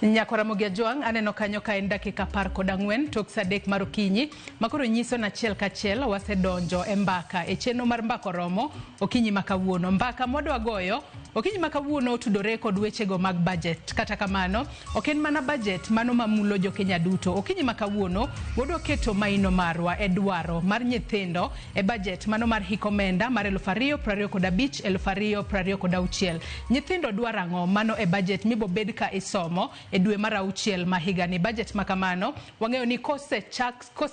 Nyakora Mogia Juang aneno kanyo ka en dakika 14 tok sadek mar okinyi makoro nyiso na chiel ka chiel wasedonjo e mbaka e chenro mar mbako romo okinyi makawuono. Mbaka modwa goyo okinyi makawuono tudore kod wechego mag budget. Kata kamano ok en mana budget mano mamulo jo Kenya duto. Okinyi makawuono wadwa keto maino marwa e dwaro mar nyithindo e budget mano mar hikomenda mar 2025-2026. Nyithindo dwaro ang'o mano e budget mibo bed ka isomo e dwe mar auchiel ma higa ni. Budget makamano wang'eyo ni kose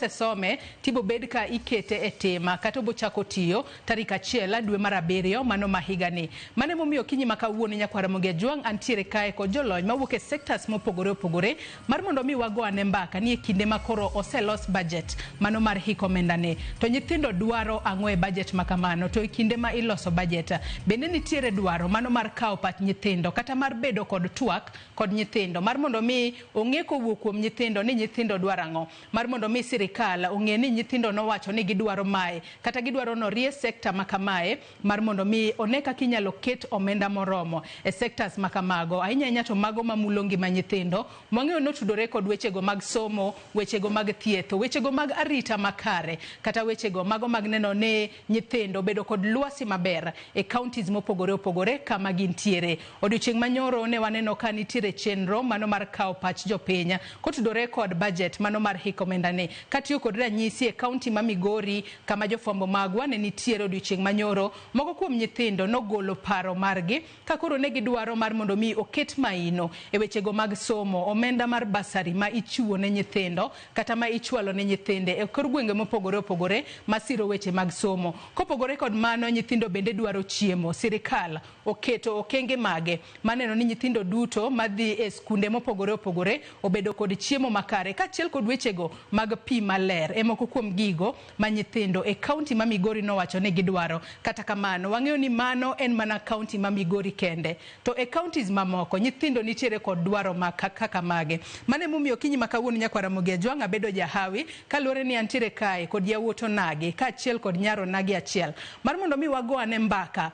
some tibo bed ka ikete e tema kata obo chako tiyo tarik 1 dwe mar 7 mano ma higa ni. Mane momiyo okinyi makawuono Nyakwara Mogia Juang antiere kae kod jolony mawuok e sectors mopogore opogore mar mondo mi wago ane mbaka ni e kinde makoro oselos budget mano mar hikomenda ne. To nyithindo dwaro ang'o e budget makamano, to e kinde ma iloso budget bende nitiere dwaro mano mar kawo pach nyithindo kata mar bedo kod twak kod nyithindo mar mondo mi ong'e kowuok kuom nyithindo ni nyithindo dwaro ang'o, mar mondo mi sirikal ong'e ni nyithindo nowacho ni gidwaro mae kata gidwaro norie sekta makamae mar mondo mi one kaka inyalo ket omenda moromo e sectors makamago ahinya to mago mamulo ngima nyithindo mwang'eyo notudore kod wechego mag somo, wechego mag thieth, wechego mag arita makare kata wechego mago mag neno ne nyithindo bedo kod lwasi maber e counties mopogore opogore kama gintiere. Odiochieng' manyoro ne waneno ka nitiere chenro mano mar kawo pach jopiny kotudore kod budget mano mar hikomenda ne katiyo kod ranyisi e county ma Migori kama jofwambo magwa ne nitiere odiochieng' manyoro. Moko kuom nyithindo nogolo paro margi ka koro ne gidwaro mar mondo mi oket maino e wechego mag somo, omenda mar basari ma ichiwo ne nyithindo kata ma ichwalo ne nyithinde e kor gwenge mopogore opogore masiro weche mag somo. Kopogore kod mano nyithindo bende dwaro chiemo. Sirikal oketo okenge mage maneno ni nyithindo duto madhi e skunde mopogore opogore obedo kod chiemo makare kachiel kod wechego mag pi maler e moko kuom gigo ma nyithindo e county ma Migori nowacho ne gidwaro. Kata kamano wang'eyo ni mano en mana county ma Migori kende, to e counties mamoko nyithindo nitiere kod dwaro kaka mage. Mane momiyo okinyi makawuono Nyakwara Mogia Juang abedo jahawi kaluwore ni antiere kae kod yawuoto nage kachiel kod nyaro nage achiel mar mondo mi wago ane mbaka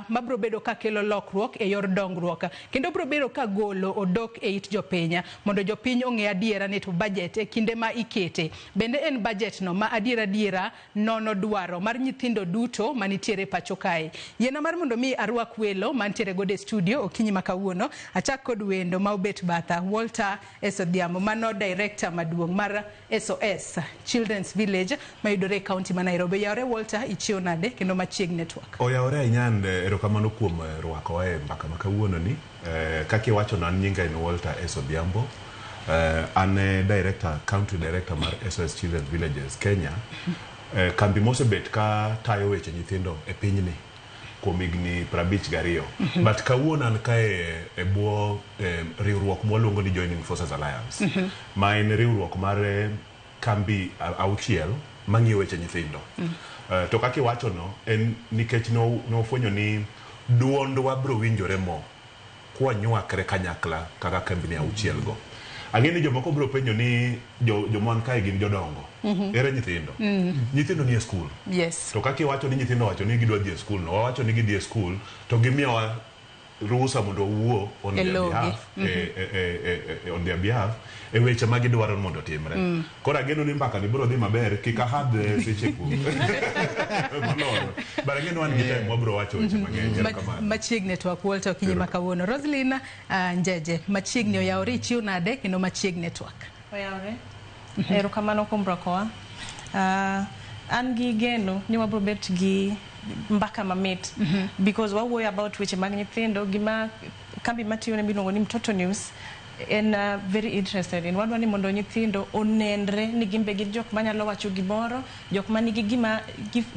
mabro bedo ka kelo lokruok e yor dongruok kendo bro bedo ka golo odok e it jopiny mondo jopiny ong'e adiera ni to budget e kinde ma ikete bende en budget no ma adiera nono dwaro mar nyithindo duto manitiere pacho kae. Yena mar mondo mi arwak welo mantiere gode studio okinyi makawuono achak kod wendo ma obet batha Walter Esodhiambo mano director maduong' mar SOS Children's Village mayudore e county ma Nairobi. Yawre Walter, ichio nade kendo machiegni network? Oyawre Nyand, erokamano kuom rwako e mbaka makawuono ni. Kaki wacho nan nyinga en Walter Esodhiambo. Ane director, country director mar SOS Children's Villages Kenya. Kambi mosebet ka tayo weche nyithindo e pinyni kuom higni 52. But kawuono an kae e bwo riwruok mwaluongo ni Joining Forces Alliance. Ma en riwruok mar kambi auchiel mang'iyo weche nyithindo. To kaki wacho no en nikech nofwenyo ni duondwa bro winjore mo kwa nywakre kanyakla kaka kambi ni auchiel go. Ang'eni jomoko bro penjo ni jomon kae gin jodongo. Ere nyithindo? Nyithindo ni e school. Yes. To kaki wacho ni nyithindo wacho ni gidwa dhi e school no, wacho ni gidhi e school to gimiyowa ruhusa mondo wuo on their behalf on their behalf e weche ma gidwaro mondo timre. Koro ageno ni mbaka ni bro dhi maber kika hadhe seche ku. Bara ageno wan gi time wabro wacho weche mang'eny kamano. Machiegni network Walter okinyi makawuono. Roslina Njeje machiegni oyawre ichiu nade kendo machiegni network? Oyawre. Erokamano kuom brokowa. An gi geno ni wabro bet gi mbaka mamit because wawuoyo about weche mag nyithindo gima kambi matiyo ne biluongo ni Mtoto News en very interested in wadwa ni mondo nyithindo onenre ni gimbe gin jok manyalo wacho gimoro, jok manigi gima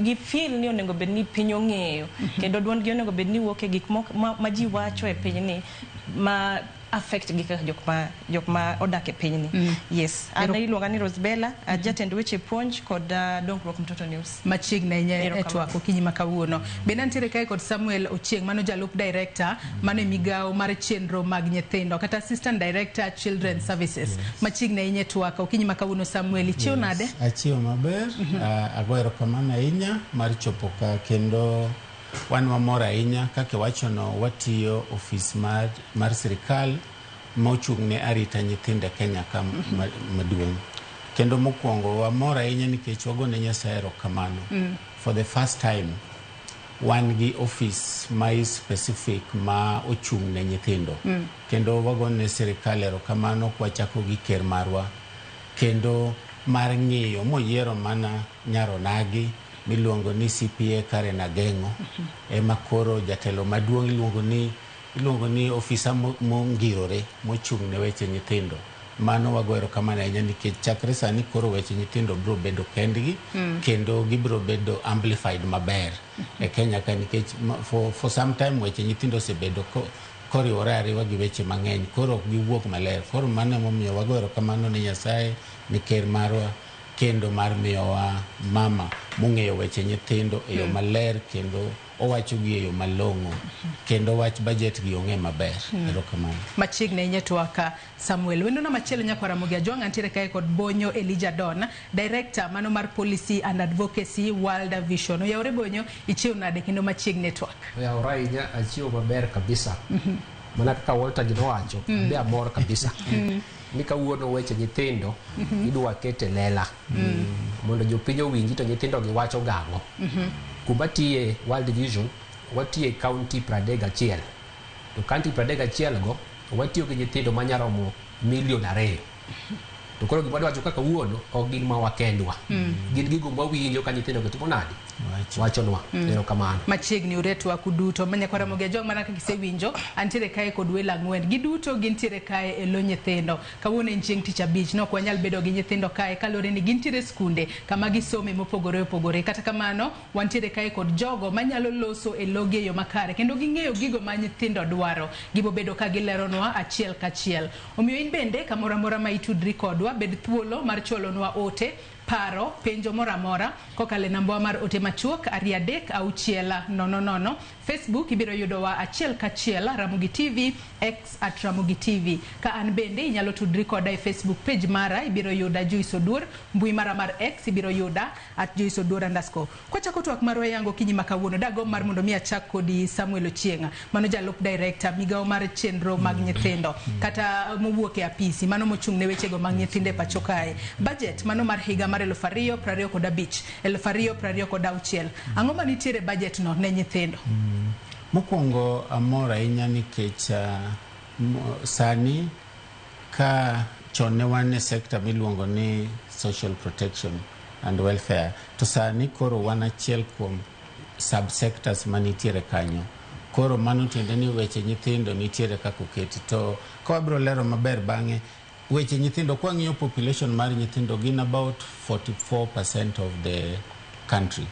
gi feel ni onego bed ni piny ong'eyo kendo duond gi onego bed ni wuok e gik ma ji wacho e piny ni ma affect gi kaka jok ma odak e piny ni. Yes. Ana iluonga ni Rosbella, jatend weche puonj kod dongruok Mtoto News. Machiegni network okinyi makawuono. Bende nitiere kae kod Samuel Ochieng mano jalup director mane migao mar chenro mag nyithindo kata assistant director Children's Services. Machiegni network okinyi makawuono Samuel ichiu nade? Achiu maber. Agoero kamano ahinya mar chopo ka kendo wan mamor ahinya kaka wacho no watiyo office mar sirikal mochung' ne arita nyithinde Kenya ka maduong'. Kendo mokwongo wamor ahinya nikech wagone Nyasaye erokamano. For the first time, wan gi office ma is specific ma ochung' ne nyithindo. Kendo wagone sirikal erokamano kwachako gi ker marwa. Kendo mar ng'iyo moyiero mana nyaronagi miluongo ni CPA Karen Agengo. Ema koro jatelo maduong' iluongo ni ofisa mongirore mochung' ne weche nyithindo. Mano wago erokamano ahinya nikech chakre sani koro weche nyithindo biro bedo kendgi kendo gibiro bedo amplified maber e Kenya ka nikech for some time weche nyithindo osebedo koriwore ariwa gi weche mang'eny koro giwuok maler. Koro mano emomiyo wago erokamano ne Nyasaye ni ker marwa kendo mar miyowa mama mong'eyo weche nyithindo e yo maler kendo owacho gi e yo malong'o kendo wach budget gi ong'e maber. Erokamano. Machiegni nyetwaka Samuel. Wendo na machielo nyakora Mugia Jwang' antiere kae kod Bonyo Elijah Don, Director mano mar Policy and Advocacy World Vision. Oyawre Bonyo, ichiwo nade kendo machiegni twak? Oyawre ahinya, achiwo maber kabisa. Mana kaka Walter ginowacho, be amor kabisa. Ni kawuono weche nyithindo idwa kete lela. Mondo jopiny owinji to nyithindo giwacho gang'o. Kuma tiye World Vision, watiye county 31. To county 31 go, watiyo gi nyithindo manyaromo 2 million. To koro gima dwacho kaka wuono ok gin ma wakendwa. Gin gigo mawinjo ka nyithindo gitimo nadi? Wachonwa. Erokamano. Machiegni uretwa kuduto manyakora Mugia Jwang' mana kaka isewinjo antiere kae kod welo ang'wen. Giduto gintiere kae e lo nyithindo. Kawuono en chieng' tich abich nok wanyal bedo gi nyithindo kae kalore ni gintiere skunde kama gisome mopogore opogore. Kata kamano wantiere kae kod jogo manyalo loso e logi e yo makare kendo ging'eyo gigo ma nyithindo dwaro. Gibo bedo ka gileronwa achiel kachiel. Omiyo in bende kamoro amora ma itudri kodwa bed thuolo mar cholonwa ote paro penjo moramora kokale namba mar ote machuok 33600. Facebook ibiro yudowa achiel kachiel Ramogi TV, X @Ramogi TV. Ka an bende inyalo tudri koda e Facebook page mara ibiro yuda Joyce Oduor, mbui mara mar X ibiro yuda @JoyceOduor_. Kwachako twak marwa yango kinyi makawuono dago mar mondo mi achak kodi Samuel Ochieng'a mano jalup director migao mar chenro mag nyithindo kata mowuok e apisi mano mochung' ne wechego mag nyithinde pacho kae. Budget mano mar higa mar 2025 2026. Ang'o manitiere budget no ne nyithindo? Mokwongo amor ahinya nikech sani ka chon ne wan e sector miluongo ni social protection and welfare to sani koro wan achiel kuom subsectors manitiere kanyo. Koro mano tiende ni weche nyithindo nitiere kaka oketi to ka wabiro lero maber bang'e weche nyithindo kwa ng'iyo population mar nyithindo gin about 44% of the country.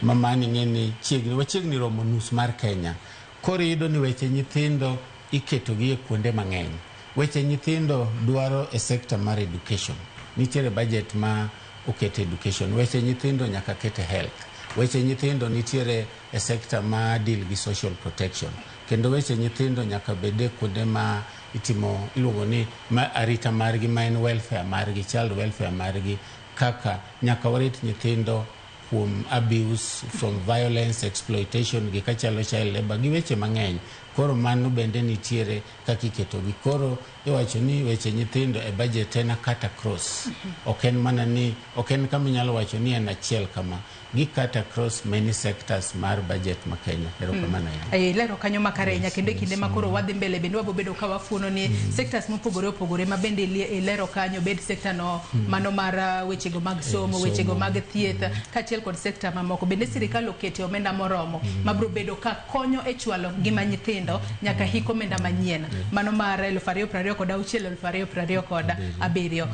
Mamani ng'eni chiegni romo nus mar Kenya. Koro yudo ni weche nyithindo iketo gi e kuonde mang'eny. Weche nyithindo dwaro e sector mar education. Nitiere budget ma okete education. Weche nyithindo nyaka kete health. Weche nyithindo nitiere e sector ma deal gi social protection. Kendo weche nyithindo nyaka bede kuonde ma itimo iluongo ni arita margi ma en welfare margi, child welfare margi, kaka nyaka warit nyithindo from abuse, from violence, exploitation, gi kachalo child labor, gi weche mang'eny. Koro mano bende nitiere kaka iketo gi. Koro iwacho ni weche nyithindo e budget en kata cross. Ok en kama inyalo wacho ni en achiel kama. Gi kata cross many sectors mar budget ma Kenya. Erokamano ya. Lero kanyo makare nya kinde makoro wadhi mbele bende wabo bedo ka wafuno ni sectors mopogore opogore ma bende lero kanyo bed sector no mano mar weche go mag somo, weche go mag thieth kachiel kod sector mamoko bende sirikal okete omenda moromo mabro bedo ka konyo e chwalo ngima nyithindo nyaka hiko omenda manyien mano mar 2026 2027.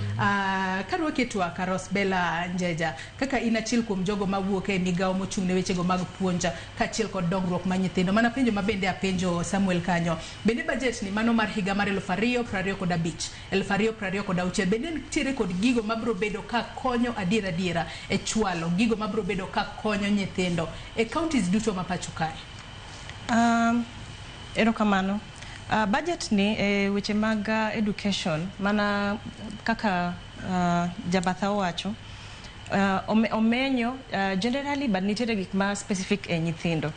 Karwa ketwa Karos Bella Njeja kaka inachiel kuom jogo mawuok e migao mochung' ne weche go mag puonja kachiel kod dongruok ma nyithindo. Mana penjo mabende apenjo Samuel kanyo. Bende budget ni mano mar higa mar 2025 2026 bende nitiere kod gigo mabro bedo ka konyo adiera e chwalo gigo mabro bedo ka konyo nyithindo e counties duto ma pacho kae. Erokamano. Budget ni weche mag education mana kaka Jabatha wacho omenyo generally but nitiere gik ma specific e nyithindo.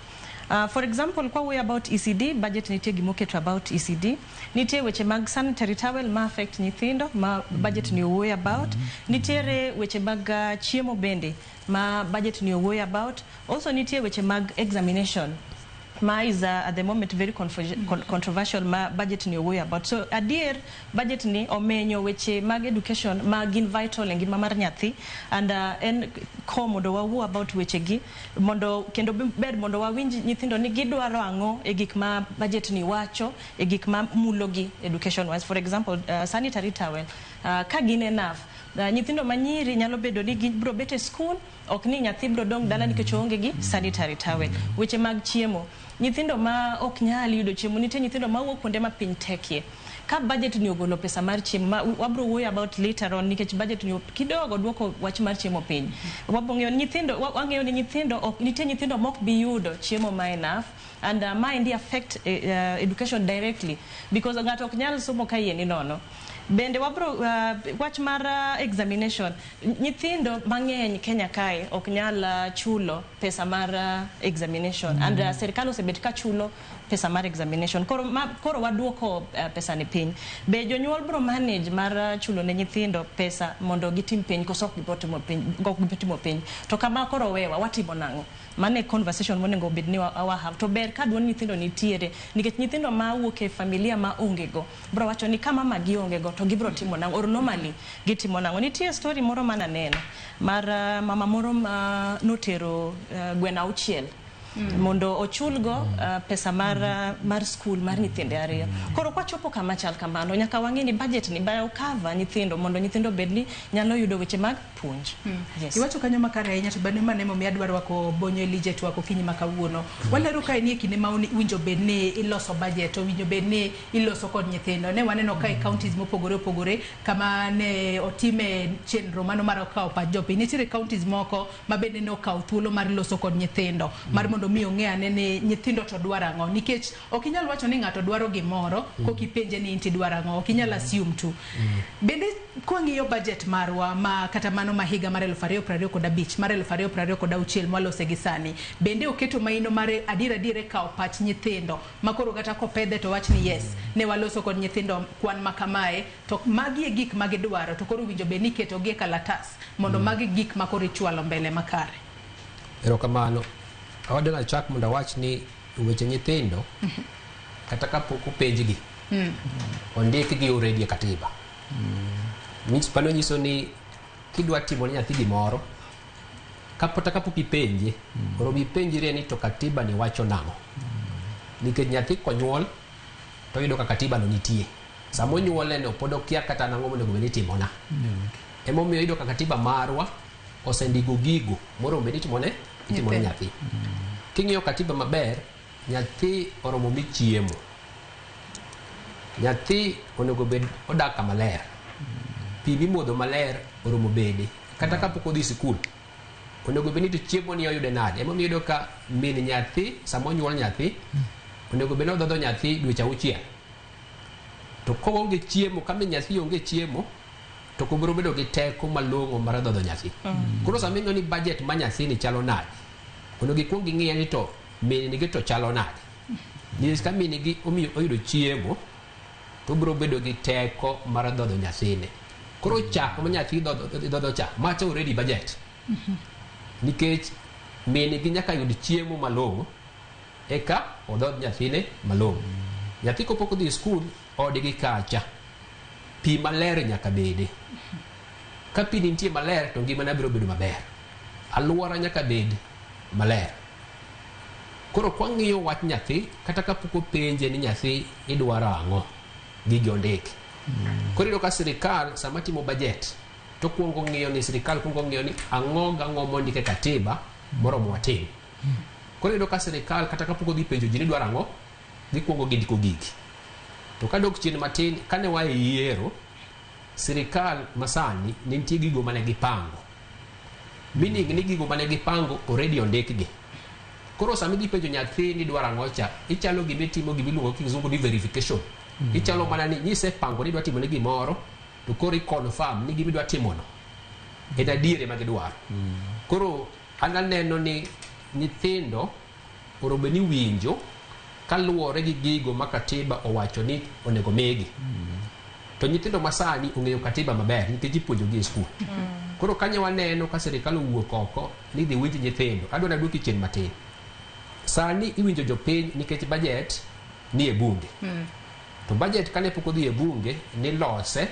For example, kwa way about ECD, budget nitie gimoketo about ECD. Nitie weche mag sanitary towel ma affect nyithindo, ma budget ni way about. Nitiere weche mag chiemo bende, ma budget ni way about. Also nitie weche mag examination. Ma is at the moment very controversial, ma budget ni way about. So adier budget ni omenyo weche mag education ma gin vital engima mar nyathi, and en ko mondo wawu about weche gi mondo kendo ber mondo wawinj nyithindo ni gidwaro ang'o e gik ma budget ni wacho, e gik ma mulo gi education wise. For example, sanitary towel ka gin enough, nyithindo manyiri nyalo bedo ni gibro bete school, ok ni nyathi bro dong dala nikech onge gi sanitary towel. Weche mag chiemo, nyithindo ma ok nyal yudo chiemo, nitie nyithindo ma wuok kuonde ma piny tekie. Ka budget ni ogolo pesa mar chiemo, wabro worry about later on nikech budget ni kidogo duoko wach mar chiemo piny. Wabong'eyo nyithindo, wang'eyo ni nyithindo nitie nyithindo mok bi yudo chiemo ma enough, and mind affect education directly because ng'ato ok nyal somo ka yie ni nono. Bende wabro wach mar examination, nyithindo mang'eny Kenya kae ok nyal chulo pesa mar examination, and serikal osebet ka chulo pesa mar examination. Koro waduoko pesa ni piny. Be jonyuol bro manage mar chulo ne nyithindo pesa mondo gitim piny koso ok gipotimo piny. To kama koro wewa watimo nang'o? Mane conversation monego bed ni wa have. To ber ka duon nyithindo nitiere nikech nyithindo ma wuok e familia ma ongego bro wacho ni kama magi ongego to gibro timo nang'o, or normally gitimo nang'o. Nitie story moro mana neno mar mama moro notero gwena auchiel mondo ochulgo pesa mar school mar nyithinde ariyo. Koro kwa chopo kama chal kamano nyaka wang'e ni budget ni bayo cover nyithindo mondo nyithindo bedni nyalo yudo weche mag puonj. Yes. Iwacho kanyo makare ahinya, to bende manemo mi adwaro wako bonyo lije tu wako kinyi makawuono. Walero ka ni kinde ma winjo bedni iloso budget, o winjo bedni iloso kod nyithindo. Ne waneno ka counties mopogore kama ne otime chenro mano mar okaw pa jopi. Nitie counties moko ma bende ne okaw thuolo mar loso kod nyithindo mar mondo mi ong'e ane ni nyithindo to dwaro ang'o, nikech ok inyal wacho ni ng'ato dwaro gimoro kokipenje ni inti dwaro ang'o, ok inyal assume tu. Bende kwang'iyo budget marwa ma kata mano ma higa mar 2025 mar 2026 mwalose gi sani, bende oketo maino mare adiera kaw pach nyithindo makoro kata kopedhe to wach ni yes ne waloso kod nyithindo kwan makamae, to magi e gik magidwaro, to koro winjo be ni keto gi kalatas mondo magi gik makoro ichwalo mbele makare. Erokamano. Awadana chak mondo wach ni weche nyithindo kata kapok openjgi ondiki gi already e katiba. Pano nyiso ni kidwa timo ne nyathi gimoro kapok ipenje, koro ipenjire ni to katiba ni wacho nang'o. Nikech nyathi konyuol to yudo ka katiba no nitie. Samo nyuole no pod okia kata nang'o monego bed ni timona. Emomiyo yudo ka katiba marwa osendiko gigo moro bed ni timone nyathi. King'iyo katiba maber, nyathi oromo mi chiemo. Nyathi onego bed odak kama ler. Pi mimodho maler oromo bede. Kata kapok odhi sikul, onego bed ni to chiemo ni oyude nade. Emomiyo yudo ka min nyathi samo nyuol nyathi onego bed ni odhodho nyathi dweche 6. To koonge chiemo, ka min nyathi onge chiemo, to kobro bedo gi teko malong'o mar dhodho nyathi. Koro sama ing'eyo ni budget ma nyathi ni chalo nade, onego ikwong ing'e ni to min nigi to chalo nade. Nikech ka min nigi omiyo oyudo chiemo, to bro bedo gi teko mar dhodho nyathine. Koro chak ma nyathi dhodho chak, macha already budget. Nikech min nigi nyaka yud chiemo malong'o eka odhodh nyathine malong'o. Nyathi kopok odhi skul, odgi kacha pi maler nyaka bede. Ka pi nitie maler to ngimana biro bedo maber. Aluora nyaka bed maler. Koro kwang'iyo wach nyathi kata kapok openje ni nyathi idwaro ang'o, gigi ondiki. Koro iyudo ka sirikal sama timo budget to kwongo ng'iyo ni sirikal kwongo ng'iyo ni ang'o gang'o mondike katiba moromo watim. Koro iyudo ka sirikal kata kapok odhi penjo ji ni dwaro ang'o, gikwongo gindiko gigi. To kadok chien matin, kane wae yiero, sirikal masani nitie gigo mane gipango. Meaning ni gigo mane gipango already ondikgi. Koro sami dhi penjo nyathi ni dwaro ang'o cha, ichalo gimitimo gimiluongo kizungu ni verification. Ichalo mana ni nyise pango ni dwa timo ne gimoro, to koro i-confirm ni gimidwa timono en adiere ma gidwaro. Koro an aneno ni nyithindo orobe ni winjo kaluwore gi gigo ma katiba owacho ni onego migi. To nyithindo masani ong'eyo katiba maber nikech ipuonjogi e skul. Koro kanyo waneno ka sirikal owuok oko ni dhi winj nyithindo. Adwa naduoki chien matin. Sani iwinjo jopiny nikech budget ni e bunge. To budget kane pok odhi e bunge ni lose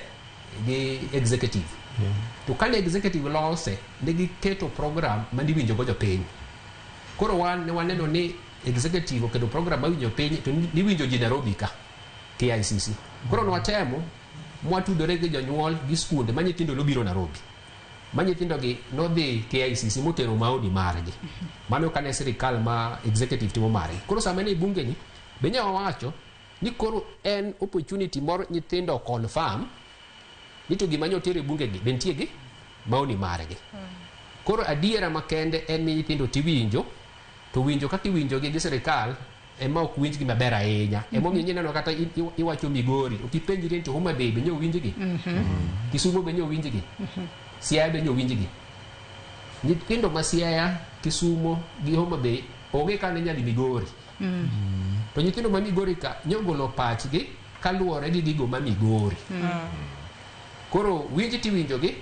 gi executive. To kane executive lose ne giketo program mani winjo go jopiny. Koro waneno ni executive oketo program mawinjo piny to ni winjo ji Nairobi ka KICC. Koro nwatemo mwatudore gi jonyuol gi skunde ma nyithindo nobiro Nairobi. Ma nyithindo gi nodhi KICC motero maoni margi. Mano kane sirikal ma executive timo margi. Koro sama ne bunge ni benya wawacho ni koro en opportunity moro nyithindo confirm ni to gima nyotere bunge gi bentie gi maoni margi. Koro adiera makende en ni nyithindo tiwinjo to winjo kaka iwinjo gi sirikal ema ok winj gi maber ahinya. Ema omiyo neno kata iwacho Migori okipenjri to Homa Bay benyo winj gi. Kisumu benyo winj gi. Siaya benyo winj gi. Nyithindo ma Siaya, Kisumu gi Homa Bay onge kane nyali Migori. To nyithindo ma Migori ka nyogolo pachgi kaluwore gi gigo ma Migori. Koro winj ti winjo gi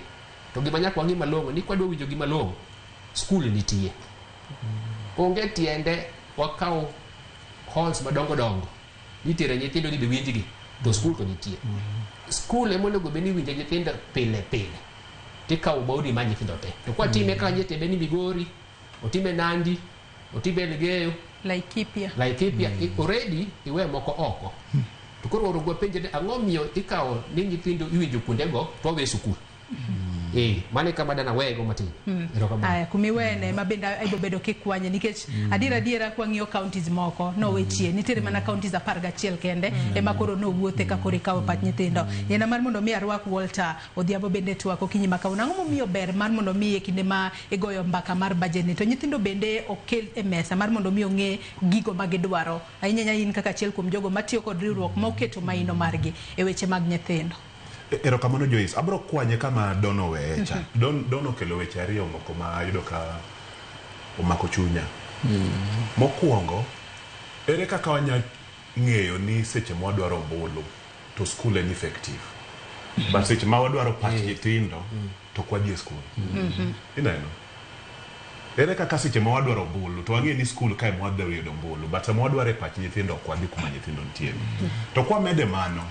to gima nyaka wangi malongo ni kwadwa winjo gi malongo skul nitie. Onge tiende wakao halls madongo dongo nitere nyithindo ni winj gi to skul to nitie. Skul emo nego beni winjo nyithindo pile pile. Tikao maudi ma nyithindo te. To kwa time ka nyete beni Migori, otime Nandi, otime Elgeyo, Laikipia. Already iwe moko oko. To koro orogwa penje ang'o miyo ikao ni nyithindo iwinjo kuondego to we skul. Mane kama dana wego matin. Aya kumiwene mabenda aibo bedo kikwanye nikech adiera kwa ng'iyo counties moko no wechie nitere mana counties 11 kende ema koro no wuothe ka kori kawo pach nyithindo. Yena mar mondo mi arwak Walter Odhiambo bende twako kinyi maka unang'o miyo ber mar mondo mi e kinde ma igoyo mbaka mar budget ni to nyithindo bende okel e mesa mar mondo mi ong'e gigo ma gidwaro. Ahinya in kaka achiel kuom jogo matiyo kod riwruok ma oketo maino margi e weche mag nyithindo. Erokamano Joyce, abro kwanye kama Dono wecha. Dono kelo weche ariyo moko ma yudo ka omako chunya. Mokwongo, ere kaka wanya ng'eyo ni seche mwadwaro ombulu to skul en effective. But seche ma wadwaro pach nyithindo to kwadhi e skul. Ineno? Ere kaka seche ma wadwaro ombulu to wang'e ni skul kae mwadwaro yudo ombulu, but sama wadwaro pach nyithindo kwadhi kuma nyithindo nitie. To kwa mede mano,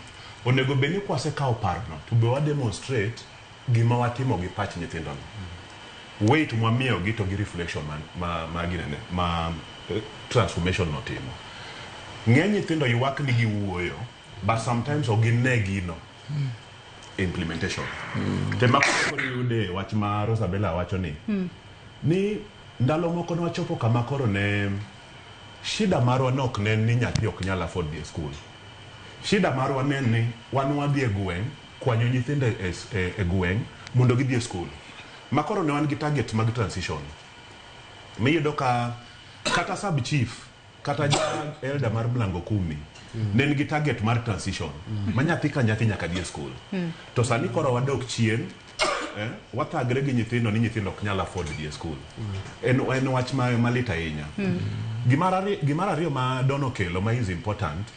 onego beni kwase kao parno to be wa demonstrate gima watimo gi pach nyithindo no. Wait mwamiyo gi to gi reflection ma transformation no timo. Ng'eny nyithindo ywak ni gi wuoyo, but sometimes ogine gino implementation. Tema koro yude wach ma Rosabella wacho ni ndalo moko no wachopo kama koro ne shida marwa nok ne ni nyathi ok nyala afford the school. Shida marwa ni wan wadhi e gweng' kwanyo nyithindo e gweng' mondo gidhi e skul. Makoro ne wan gi target mag transition. Miyudo ka kata sub chief kata elder mar Mlango Kumi ne nigi target mar transition. Ma nyathi ka nyathi nyaka dhi e skul. To sani koro wadok chien watagre gi nyithindo ni nyithindo ok nyala afford dhi e skul. En wach malit ahinya. Gimar ariyo ma Dono kelo ma is important.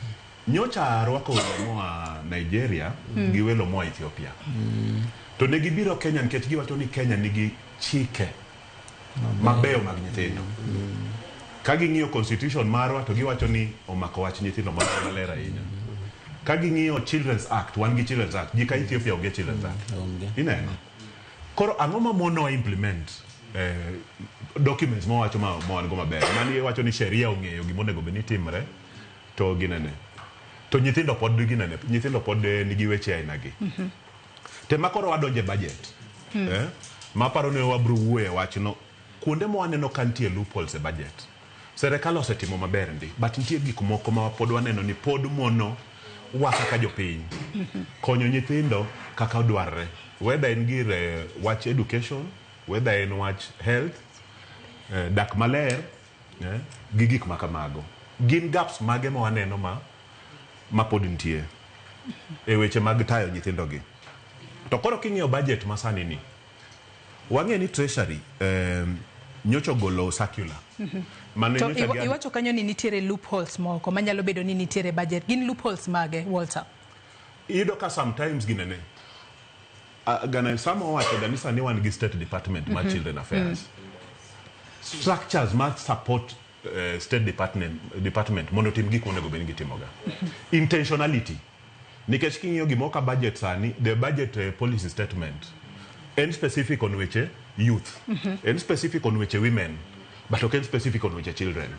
Nyocha rwako welo moa Nigeria gi welo moa Ethiopia. To ne gibiro Kenya nikech giwacho ni Kenya nigi chike mabeyo mag nyithindo. Ka ging'iyo constitution marwa to giwacho ni omako wach nyithindo maler ahinya. Ka ging'iyo Children's Act, wan gi Children's Act, gi ka Ethiopia onge Children's Act. Ineno. Koro ang'o ma mono implement documents mo wacho ma wan go maber. Mani wacho ni sheria ong'eyo gimonego beni timre to ginene. To nyithindo pod nigi weche aina gi. Tema koro wadonje budget. Ma paro ne wabro wuoye wachno kuonde mo waneno kantie loopholes e budget. Serikal osetimo maber ndi, but nitie gik moko ma pod waneno ni pod mono waka ka jopiny. Konyo nyithindo kaka dwarre. Whether in gir wach education, whether in wach health, dak maler, gi gik makamago. Gin gaps mage ma waneno ma pod nitie e weche mag tayo nyithindo gi. To koro king'iyo budget masani ni wang'e ni treasury nyocho golo circular. Mane To nyocha iwacho kanyo ni nitiere loopholes moko manyalo bedo ni nitiere budget. Gin loopholes mage, Walter? Iyudo ka sometimes ginene. Gana sama wacho ganisa ni wan gi State Department mar Children Affairs. Structures must support State Department mondo tim gik monego bed ni gitimoga. Intentionality. Nikech king'iyo gimoka budget sani, the budget policy statement en specific on weche youth, en specific on weche women, but ok en specific on weche children.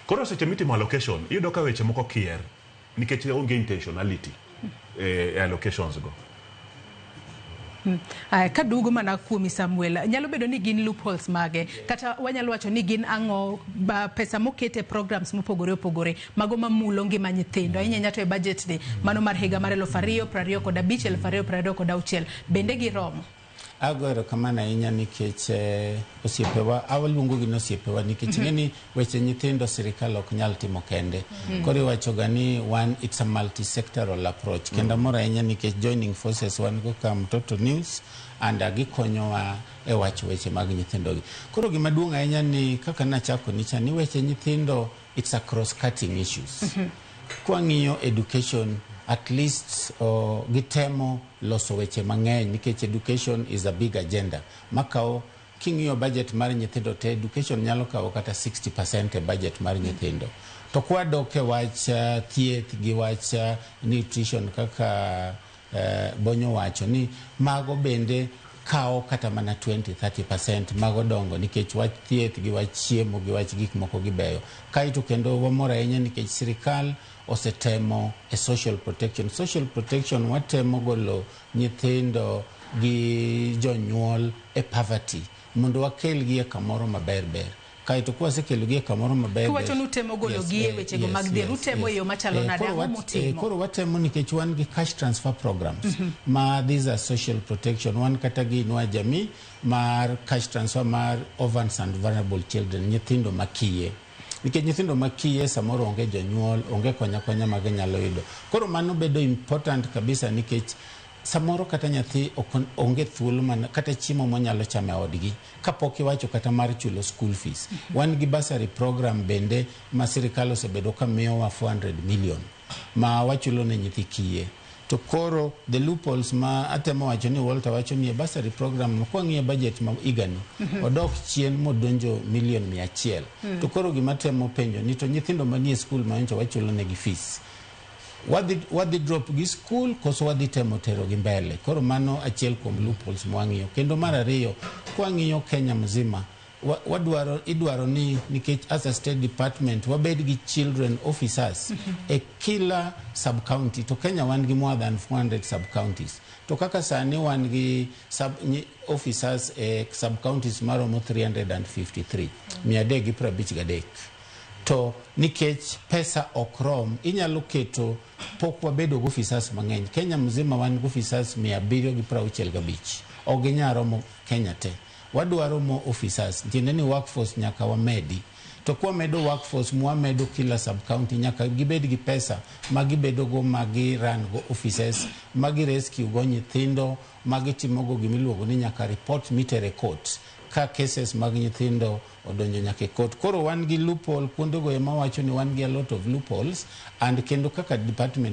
Koro seche mitimo allocation, iyudo ka weche moko kier nikech onge intentionality allocations go. Kadugo mana kuomi Samuel, nyalo bedo ni gin loopholes mage, kata wanyalo wacho ni gin ang'o pesa mokete programs mopogore opogore mago mamulo ngima nyithindo ahinya nyato e budget ni mano mar higa mar 2025 2026 bende giromo? Agoro kamana inya nikech osiepewa awaluongo gi osiepewa nikech ngeni weche nyithindo sirikal ok nyal timo kende. Koro iwacho gani it's a multi-sectoral approach. Kenda mora inya nikech joining forces wan go kam Toto News and gikonyowa e wacho weche mag nyithindo gi. Koro gima duong' ahinya ni kaka nachako nicha ni weche nyithindo it's a cross-cutting issues. Kwa ng'iyo education at least gitemo loso weche mang'eny nikech education is a big agenda. Makao king'iyo budget mar nyithindo te education nyalo kawo kata 60% e budget mar nyithindo. To kwa doke wach thieth gi wach nutrition kaka bonyo wacho ni mago bende kawo kata mana 20-30% mago dongo nikech wach thieth gi wach chiemo gi wach gik moko gibeyo. Kaito kendo wamora ahinya nikech sirikal osetemo e social protection watemo golo nyithindo gi jonyuol e poverty mondo wakel gi kamoro maber. Kaito kwa sekelo gi kamoro maber. Kuwacho nutemo golo gi e weche go mag dhier utemo yo machalo nade motimo. Koro watemo nikech wan gi cash transfer programs ma these are social protection wan kata gi Inua Jamii mar cash transfer mar orphans and vulnerable children nyithindo makiye. Nikech nyithindo makiye samoro onge jonyuol, onge konya mag nyalo yudo. Koro mano bedo important kabisa nikech samoro kata nyathi onge thuolo man kata chiemo monyalo chamo odgi kapok iwacho kata mar chulo school fees. Wan gi bursary program bende ma sirikal osebedo ka miyowa 400 million ma wachulo ne nyithi kiye. To koro the loopholes ma atemo wacho ni Walter wacho ni bursary program kwa ng'iyo budget ma igani odok chien modonjo million 100. To koro gima temo penjo ni to nyithindo manie school ma oncho wachulo ne gi fees. Wadhi drop gi school koso wadhi temo tero gi mbele. Koro mano achiel kuom loopholes mwang'iyo. Kendo mar ariyo kwa ng'iyo Kenya mzima idwaro ni nikech as a State Department wabed gi children officers e kila sub county. To Kenya wan gi more than 400 sub counties. To kaka sani wan gi officers e sub counties maromo 353 353. To nikech pesa okrom inyalo keto pok wabedo gi officers mang'eny. Kenya mzima wan gi officers 765 oginyaromo Kenya te. Wadwaro mo officers tiende ni workforce nyaka wamedi. To kwa medo workforce muamedo kila sub county nyaka gibed gi pesa magibedo go magi run go offices magi rescue go nyithindo magi timogo gimiluongo ni nyaka report mitere court ka cases mag nyithindo odonjo nyaka court. Koro wan gi loophole kuonde go ema wacho ni wan gi a lot of loopholes and kendo kaka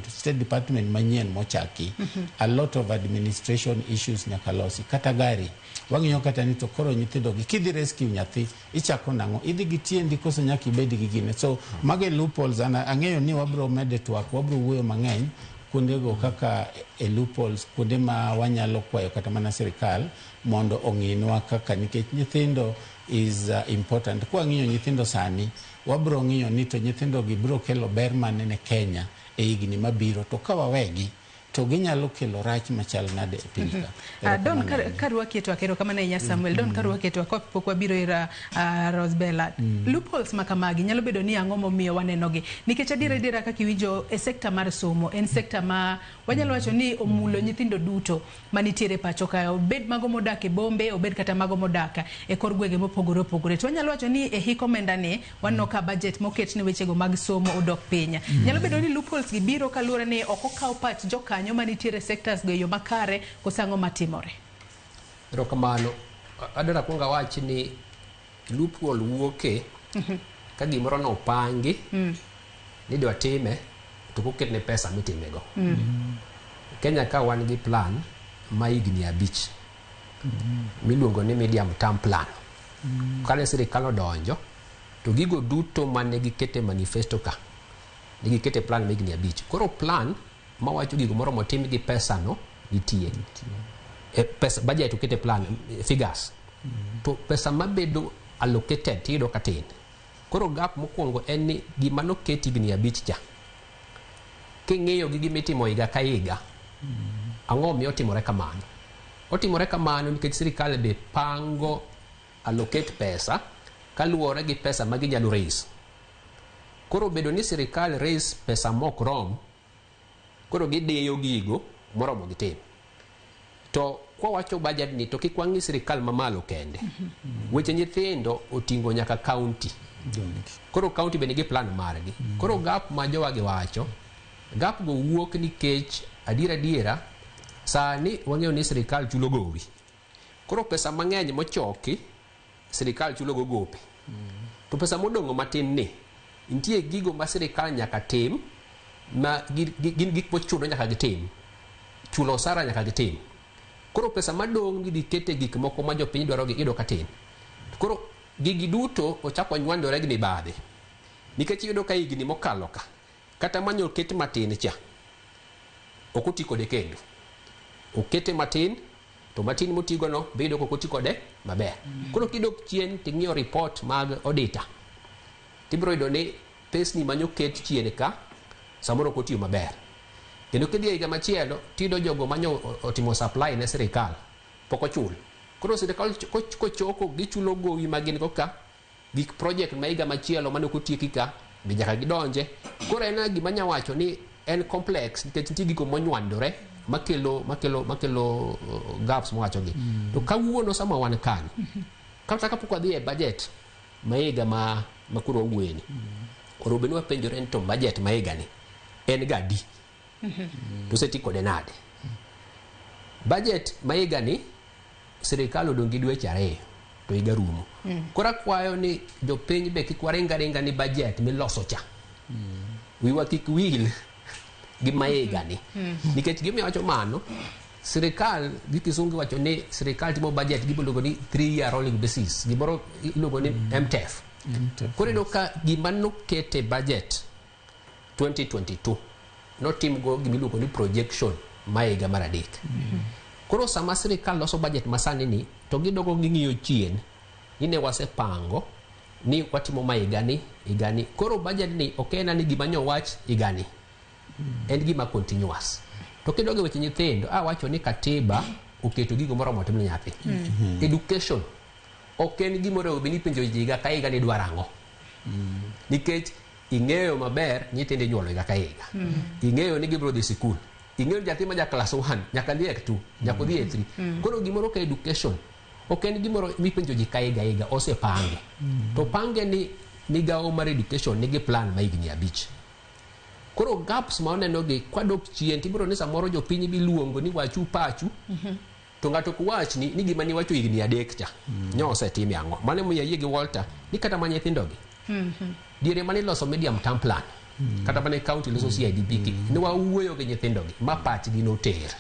State Department manyien mochaki a lot of administration issues nyaka losi kata gari wang'iyo kata ni to koro nyithindo gi kidhi rescue nyathi ichako nango idhi gi tiendi koso nyaka ibedi gi gine. So mage loopholes ana ang'eyo ni wabro mede twak wabro wuoyo mang'eny kuonde go kaka loopholes kuonde ma wanyalo kwayo kata mana sirikal mondo ong'inwa kaka nikech nyithindo is important. Kwa ng'iyo nyithindo sani wabro ng'iyo ni to nyithindo gi bro kelo ber mane ne Kenya e higni mabiro to ka wawegi to ginyalo kelo rach machal nade e piny ka. Don karwa keto akero kama na inya Samuel don karwa keto kwa pok wabiro ira Rosbella. Loopholes makamagi nyalo bedo ni ang'o momiyo waneno gi nikech adira kaka iwinjo e sekta mar somo en sekta ma wanyalo wacho ni omulo nyithindo duto manitiere pacho ka obed mago modak e bombe obed kata mago modak e kor gwenge mopogore opogore. To wanyalo wacho ni e hik omenda ne wanno ka budget moket ne weche go mag somo odok piny. Nyalo bedo ni loopholes gi biro kalure ni okokaw pach jokanyo manitiere sectors go yo makare kosango matimore. Rokamano adara kunga wachi ni loophole wuoke ka gimoro no pangi ni dwa time to koket ne pesa mitimego. Kenya ka wan gi plan ma higni 5 miluongo ni medium term plan. Kane sirikal odonjo to gigo duto mane gikete manifesto ka ne gikete plan ma higni 5. Koro plan ma wacho gigo moro motim gi pesa no nitie. Pesa budget okete plan figures. To pesa mabedo allocated tido katin. Koro gap mokwongo en ni gima noketi higni 5 cha king'iyo gi gimitimo higa ka higa, ang'o miyo otimore kamano? Otimore kamano nikech sirikal be pango allocate pesa kaluwore gi pesa ma ginyalo raise. Koro bedo ni sirikal raise pesa mok rom, koro gidiyo gigo moromo gitim. To kwa wacho budget ni to kik wang'i sirikal mamalo kende. Weche nyithindo oting'o nyaka county. Koro county be nigi plan margi. Koro gap ma jowagi wacho, gap go wuok nikech adiera sani wang'eyo ni sirikal chulo gowi. Koro pesa mang'eny mochoki sirikal chulo go gope. To pesa modong'o matin ni nitie gigo ma sirikal nyaka tim ma gin gik mochuno nyaka gitim. Chulo osara nyaka gitim. Koro pesa madong' gidhi kete gik moko ma jopiny dwaro gido katin. Koro gigi duto ochako nywandore gi mibadhi. Nikech iyudo ka higni mokalo ka kata manyo ket matin cha okoti kode kendo. Okete matin to matin motigo no bedo kokoti kode maber. Koro kidok chien ting'iyo report mag auditor. Tibro yudo ni pesni manyo ket chien ka samoro kotiyo maber. Kendo kidhi higa machielo tido jogo manyo otimo supply ne sirikal pok ochul. Koro sirikal kochoko gichulo gowi magin go ka gik project ma higa machielo mane kotieki ka bi nyaka gidonje. Koro en gima nya wacho ni en complex nikech nitie gik monywandore makelo gaps mwacho gi. To kawuono sama wan kan kata kapok wadhi e budget ma higa ma kuro wueni. Koro benwa penjore to budget ma higa ni en gadi. To seti kode nade. Budget ma higa ni sirikal odong gi dweche 2 to higa rumo. Kora kwayo ni jopiny be kik waringa ni budget miloso cha. Wiwa kik wil gi ma higa ni. Nikech gimi wacho mano sirikal gi kisungu wacho ni sirikal timo budget giluongo ni 3-year rolling basis. Giboro iluongo ni MTF. Koro ino ka gima nokete budget 2022 notim go gimiluongo ni projection ma higa mar 3. Koro sama sirikal loso budget masani ni to gidogo ging'iyo chien ni ne wasepango ni watimo ma higa ni. Koro budget ni okena ni gima nyo wach higa ni. En gima continuous. To kidogo weche nyithindo wacho ni katiba oketo gigo moromo tim nyathi. Education oken gimoro obini penjo higa ka higa ni dwaro ang'o. Nikech ing'eyo maber nyithindo inyuolo higa ka higa. Ing'eyo ni gibro dhi sikul. Ing'eyo nyathi ma ja class 1 nyaka dhi e 2 nyaka dhi e 3. Koro gimoro ka education oken gimoro mipenjo ji ka higa osepange. To pange ni migawo mar education nigi plan ma higni 5. Koro gaps ma oneno gi kwadok chien tibiro ni samoro jopiny biluongo ni wachu pachu. To ng'ato kuwach ni gima ni wacho higni 3 cha. Nyo osetime ang'o. Mane mo yie gi Walter ni kata ma nyithindo gi. Diere mane loso medium term plan. Kata mane county loso CIDP ni wawuoyo gi nyithindo gi ma pach gi noter.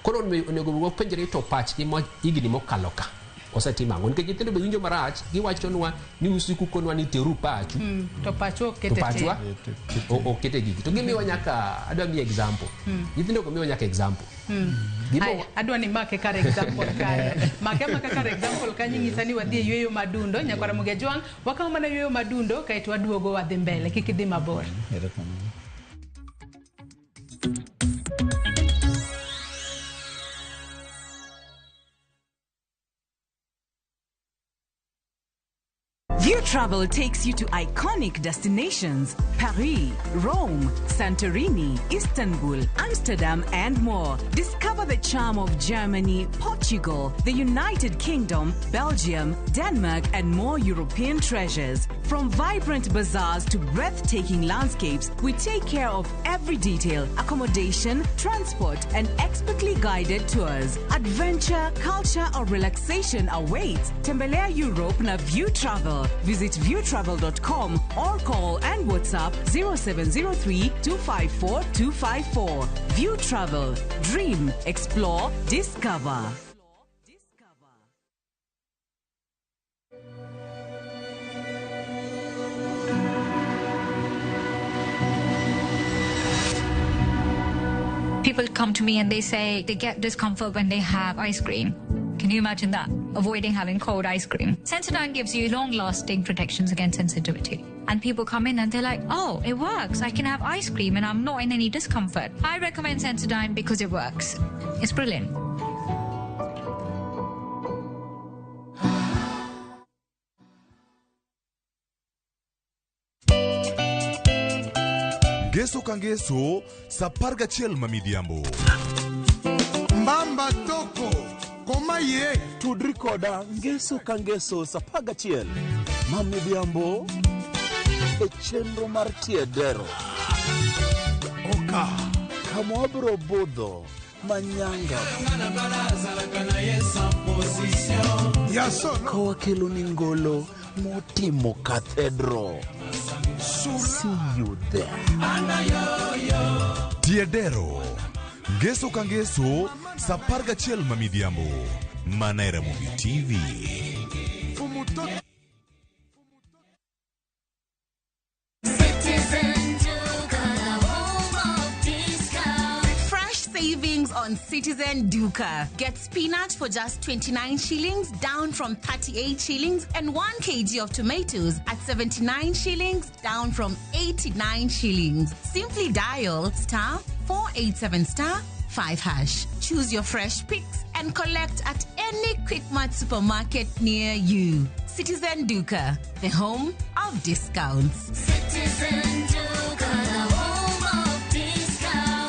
Koro onego wapenjre to pach gi higni mokalo ka osetime ang'o. Nikech nyithindo be winjo marach giwachonwa ni usiku konwa ni teru pachu. To pachu okete gigi. To gimiwa nyaka adwa mi example. Nyithindo go miwa nyaka example. Adwa ni make kar example kare. Make kar example kanyi ng'isa ni wadhi yweyo madundo nyakwara Mugejwang' wakawa mana yweyo madundo kaito waduogo wadhi mbele kik idhi mabor. View Travel takes you to iconic destinations: Paris, Rome, Santorini, Istanbul, Amsterdam, and more. Discover the charm of Germany, Portugal, the United Kingdom, Belgium, Denmark, and more European treasures. From vibrant bazaars to breathtaking landscapes, we take care of every detail: accommodation, transport, and expertly guided tours. Adventure, culture, or relaxation awaits. Tembelea Europe na View Travel. Visit viewtravel.com or call and WhatsApp 0703 254 254. View Travel. Dream, explore, discover. People come to me and they say they get discomfort when they have ice cream. Can you imagine that? Avoiding having cold ice cream. Sensodyne gives you long-lasting protections against sensitivity. And people come in and they're like, oh, it works. I can have ice cream and I'm not in any discomfort. I recommend Sensodyne because it works. It's brilliant. Geso kangeso saparga chiel mamidhiambo. Mbamba toko koma ye tudri koda ngeso kangeso sapaga chiel mamidhiambo e chenro mar tiedero. Oka kamobro budho manyanga yaso kowa kelo ningolo motimo cathedral. See you there. Tiedero. Geso kangeso saparga chiel mamidhiambo. Manera Movie TV. Savings on Citizen Duka. Get spinach for just 29 shillings, down from 38 shillings, and 1 kg of tomatoes at 79 shillings, down from 89 shillings. Simply dial *487*5#. Choose your fresh picks and collect at any Quickmart supermarket near you. Citizen Duka, the home of discounts. Citizen Duka, the home of discounts.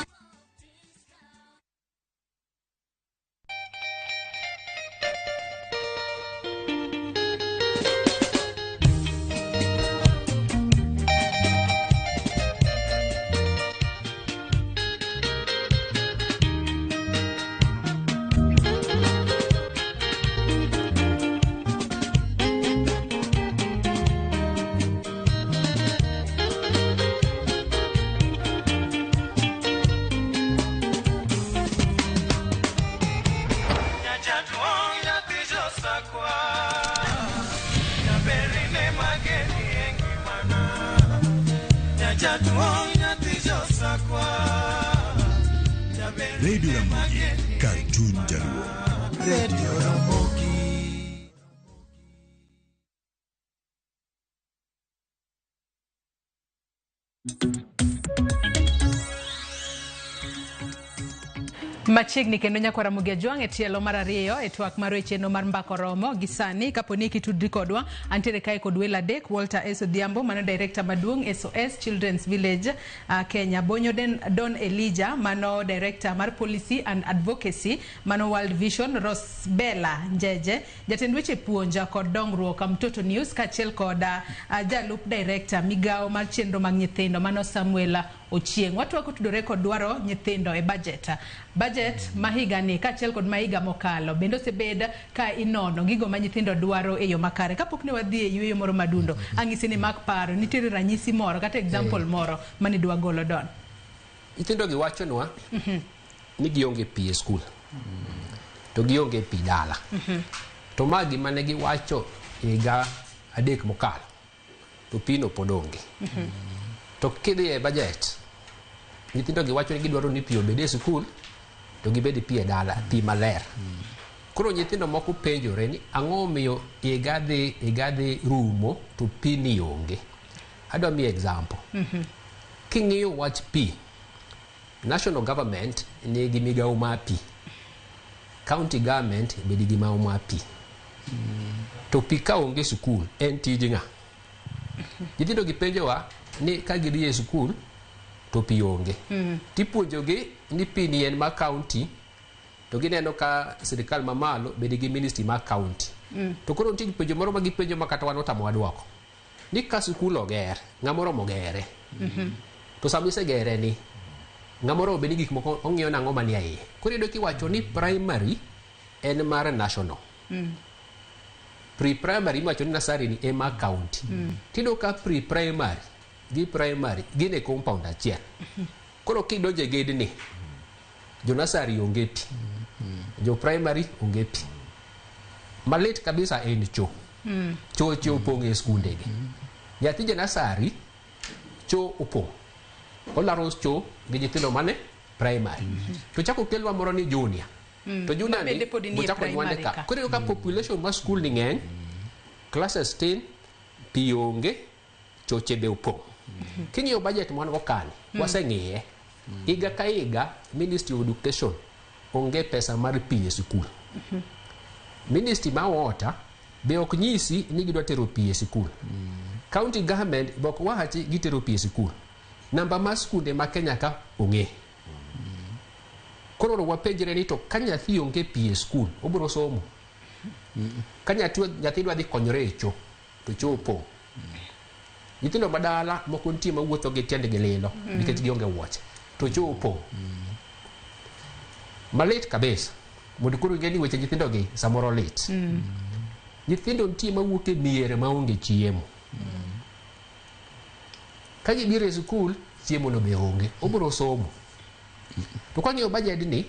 Radio Ramogi, Cartoon Jaluo. Radio Ramogi. Machiegni kendo nyako Ramogi Ajwang' e tielo mar ariyo e twak mar wecheno mar mbako romo gi sani kaponi kitudri kodwa antiere kae kod welo adek. Walter S. Odhiambo mano director maduong' SOS Children's Village Kenya. Bonyo Don Elijah mano director mar policy and advocacy mano World Vision. Rosbella Njeje jatend weche puonja kod dongruok mtoto news kachiel kod jalup director migao mar chenro mag nyithindo mano Samuel Ochieng'. Watwako tudore kod dwaro nyithindo e budget mahiga ni kachiel kod mahiga mokalo bendo sebed ka inono gigo ma nyithindo dwaro e yo makare. Kapok ne wadhi e yueyo moro madundo, ang'isi ni mak paro nitiere ranyisi moro kata example moro mani dwa golo Don. Nyithindo gi wachonwa ni gionge pi e skul to gionge pi dala. To magi mane gi wacho higa adek mokalo to pino podonge. To kidhi e budget nyithindo gi wacho ni gidwaro ni pi obede e skul to gibedi pi e dala, pi maler. Koro nyithindo moko penjore ni ang'o miyo higa dhi rumo to pi ni onge. Adwa mi example. King'iyo wach pi, national government nigi migao mar pi, county government bedi gi mao mar pi. to pi ka onge skul en tij ng'a? Nyithindo gi penjowa ni ka gidhi e skul to pi onge. Tipuonjogi ni pi ni en ma county, to gineno ka sirikal mamalo bedi gi ministry ma county. To koro nitie penjo moro ma gipenjo ma kata wan otamowa duoko. Ni ka skul oger, ng'amoro mogere. To samise gere ni ng'amoro bedi gik moko ong'iyo nang'o mani iye. Koro iyudo kiwacho ni primary en mar national. Pre-primary iwacho ni nasari ni ema county. Tido ka pre-primary gi primary gin e compound achiel. Koro kidonje gedni jo nasari onge pi, jo primary onge pi. Malit kabisa en cho. Cho opong' e skundegi. Nyathi jo nasari cho opong'. Olaro cho gi nyithindo mane primary. To chako kelwa moro ni junior. To junior ni bochako nyuande ka. Koro ka population ma school ni ng'eny, classes tin, pi onge, choche be opong'. King'iyo budget mwan go kani, waseng'iye. Higa ka higa, Ministry of Education onge pesa mar pi e skul. Ministry ma water be ok nyisi ni gidwa tero pi e skul. County government bok wachi gitero pi e skul. Namba ma skunde ma Kenya ka ong'e. Koro wapenjre ni to ka nyathi onge pi e skul, obiro somo. Ka nyathi dwa dhi konyore e cho, to cho opong'. Nyithindo madala moko nitie ma wuotho gi tiendgi lilo nikech gionge wuoche, to cho opong'. Malit kabisa. Mondo koro ing'e ni weche nyithindo gi samoro lit. Nyithindo nitie ma wuok e miere ma onge chiemo. Ka gibiro e skul, chiemo no be onge, obiro somo. To ka ng'iyo budget ni,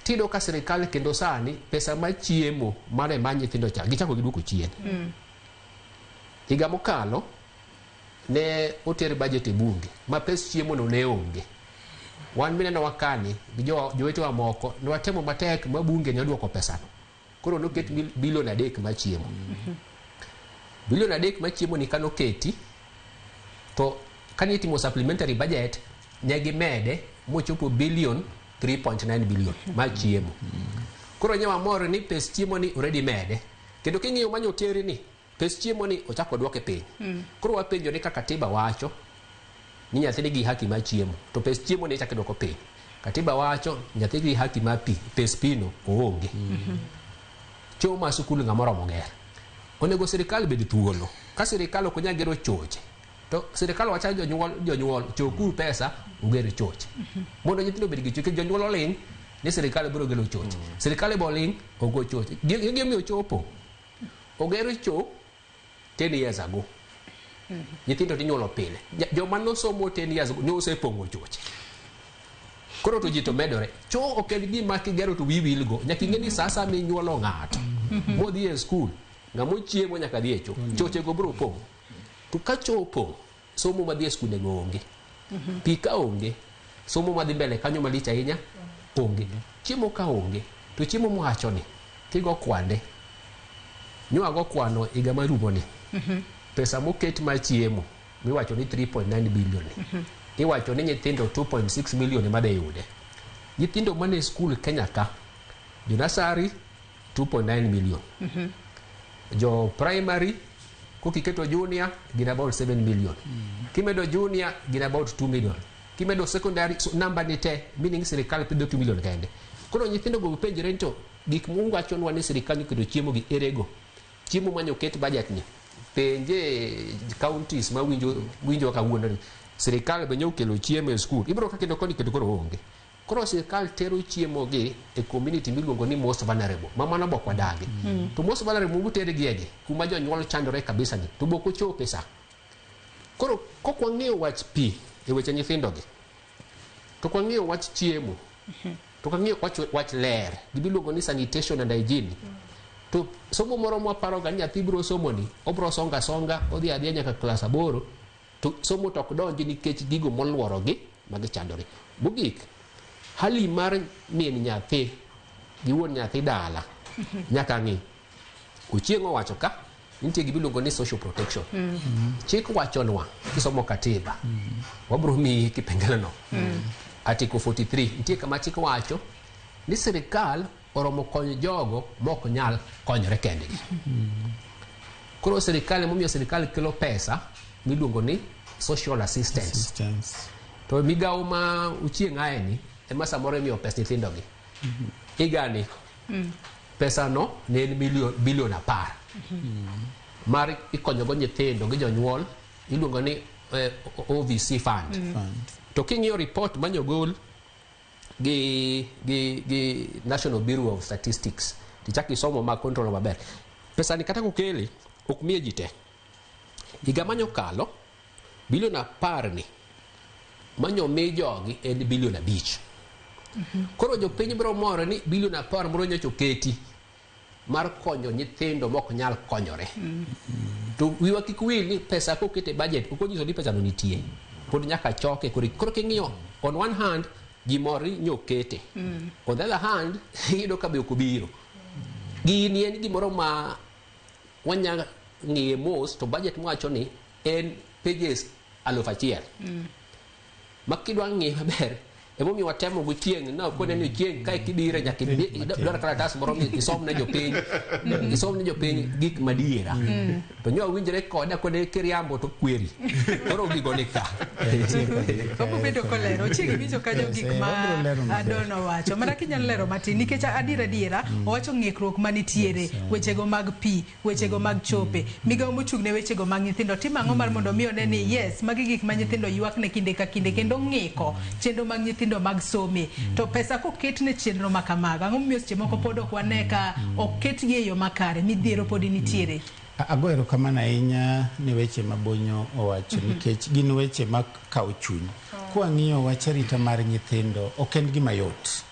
tido ka sirikal kendo sani pesa ma chiemo mane ma nyithindo cha gichako giduoko chien. Higa mokalo ne oter budget e bunge ma pes chiemo no ne onge. Wan mineno wakani gi jowetewa moko ne watemo matek ma bunge ne oduoko pesa no. Koro noket bilion 3 ma chiemo. Bilion 3 ma chiemo ni kano keti, to kani itimo supplementary budget ne gimede mochopo bilion 3.9 bilion ma chiemo. Koro nyawa moro ni pes chiemo ni already mede. Kendo king'iyo manyoteri ni pes chiemo ni ochako duoke piny. Koro wapenjo ni kaka katiba wacho ni nyathi nigi haki ma chiemo, to pes chiemo ni chako duoko piny. Katiba wacho nyathi nigi haki ma pi, pes pino oonge. Cho ma skul ng'amoro moger. Onego sirikal bed thuolo. Ka sirikal ok nyal gero choche, to sirikal wacha jonyuol chokuru pesa uger choche. Mondo nyithindo bed gi choche, jonyuol oling ni sirikal biro gero choche. Sirikal bo ling ogo choche. Gimiyo chopo. Ogero cho 10 years ago. Nyithindo tinyuolo pile. Joma nosomo 10 years ago ne osepong'o choche. Koro to ji to medore. Cho ok en gima kigero to wiwil go. Nyaka ing'e ni sasa minyuolo ng'ato modhi e skul, ng'amo chiemo nyaka dhi e cho. Choche go biro pong'. To ka cho opong', somo madhi e skunde go onge. Pi ka onge, somo madhi mbele kanyo malich ahinya onge. Chiemo ka onge, to chiemo mwacho ni kigo kwande. Nywago kwano higa marumo ni. Pesa moket ma chiemo miwacho ni 3.9 bilion. Iwacho ni nyithindo 2.6 milion ma de yude. Nyithindo mane skul Kenya ka, jo nasari 2.9 milion. Jo primary kokiketo junior gin about 7 million. Kimedo junior gin about 2 million. Kimedo secondary so number ni te, meaning sirikal pido 2 million kende. Koro nyithindo go penjre nto gik mungu achonwa ni sirikal ni kedo chiemo gi erego. Chiemo manyo ket budget ni. Penje counties ma winjo ka wuono ni sirikal be nyokelo chiemo e skul. Ibro ka kendo koni kedo koro onge. Koro sirikal tero chiemo gi e community miluongo ni most vulnerable. Mama na bokwa dagi. To most vulnerable mungu tere gi ege. Kuma jonyuol chandore kabisa ni. To boko chope sa. Koro kokwa ng'eyo wach pi e weche nyithindo gi. To kwa ng'eyo wach chiemo. To kwa ng'eyo wach ler. Gibiluongo ni sanitation and hygiene. To somo moro mwa paro ga nyathi biro somo ni, obro songa, odhi adhiya nyaka klas 8, to somo tok donji nikech gigo moluoro gi magichandore. Mogik, hali mar min nyathi gi wuon nyathi dala nyaka ng'i. Ochieng' owacho ka nitie gibiluongo ni social protection. Chik wachonwa kisomo katiba. Wabro miyi kipengele no. Article 43 nitie kama chik wacho ni sirikal oromo konyo jogo mok nyal konyore kendgi. Koro serikal momiyo serikal kelo pesa miluongo ni social assistance. To migawo ma uchieng' aeni ema samoro imiyo pesa nyithindogi. Higani pesa no ne en bilion 10 mar ikonyogo nyithindo gi jonyuol iluongo ni OVC fund. To king'iyo report manyogol gi National Bureau of Statistics tichaki somo mag control maber, pesa ni kata kokele ok miye ji te. Higa manyokalo bilion 10 ni manyo mi jogi en bilion 5. Koro jopiny biro moro ni bilion 10 moro nyocha oketi mar konyo nyithindo mok nyal konyore. To wiwa kik wil ni pesa kokete budget ok onyiso ni pesa no nitie. Pod nyaka choke koro king'iyo on one hand gimori nyokete. On the other hand iyudo ka be ok obiro. Gini en gimoro ma wanya ng'iye mos to budget mwacho ni en pages 1000. Makidwa ng'iye maber emomiyo watemo gochieng' na kone ni chieng' ka kibire nyaka dwar kalatas moro isom ne jopiny gik madiera. To nyo winjre koda kone kiriambo to kweri. Koro gigo ni ka. Obo bedo kolero chieng' winjo kanyo gik ma Adono wacho. Mana kinyalo lero matin nikech adiera owacho ng'ikruok manitiere wechego mag pi, wechego mag chope. Migawo mochung' ne wechego mag nyithindo timang'o mar mondo miyo ne ni yes magi gik ma nyithindo ywak ne kinde ka kinde kendo ng'iko chenro mag nyithindo mag some. To pesa koket ne chenro makamaga ang'o miyo seche moko pod ok wane ka oketgi e yo makare midhiero pod nitiere. Agoero kamano ahinya ni weche mabonyo owacho nikech gin weche mag kawo chuny. Kwang'iyo wach arita mar nyithindo ok en gima yot.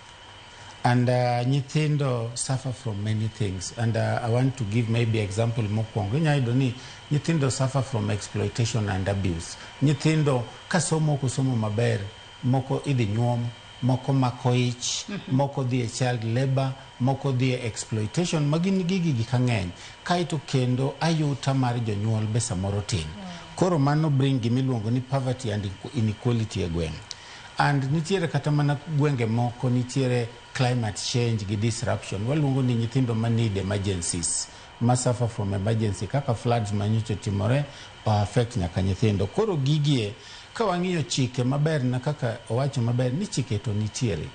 And nyithindo suffer from many things. And I want to give maybe example mokwongo. Inyayudo ni nyithindo suffer from exploitation and abuse. Nyithindo kasomo kusomo maber, moko idhi nyuom, moko mako ich, moko dhi e child labor, moko dhi e exploitation, magin gigi kang'eny. Kaito kendo ayuta mar jonyuol be samoro tin. Koro mano bring gimiluongo ni poverty and inequality e gweng'. And nitiere kata mana gwenge moko nitiere climate change gi disruption. Waluongo ni nyithindo ma need emergencies, ma suffer from emergency kaka floods manyocho timore o affect nyaka nyithindo. Koro gigie ka wang'iyo chike maber na kaka owacho maber ni chike to nitiere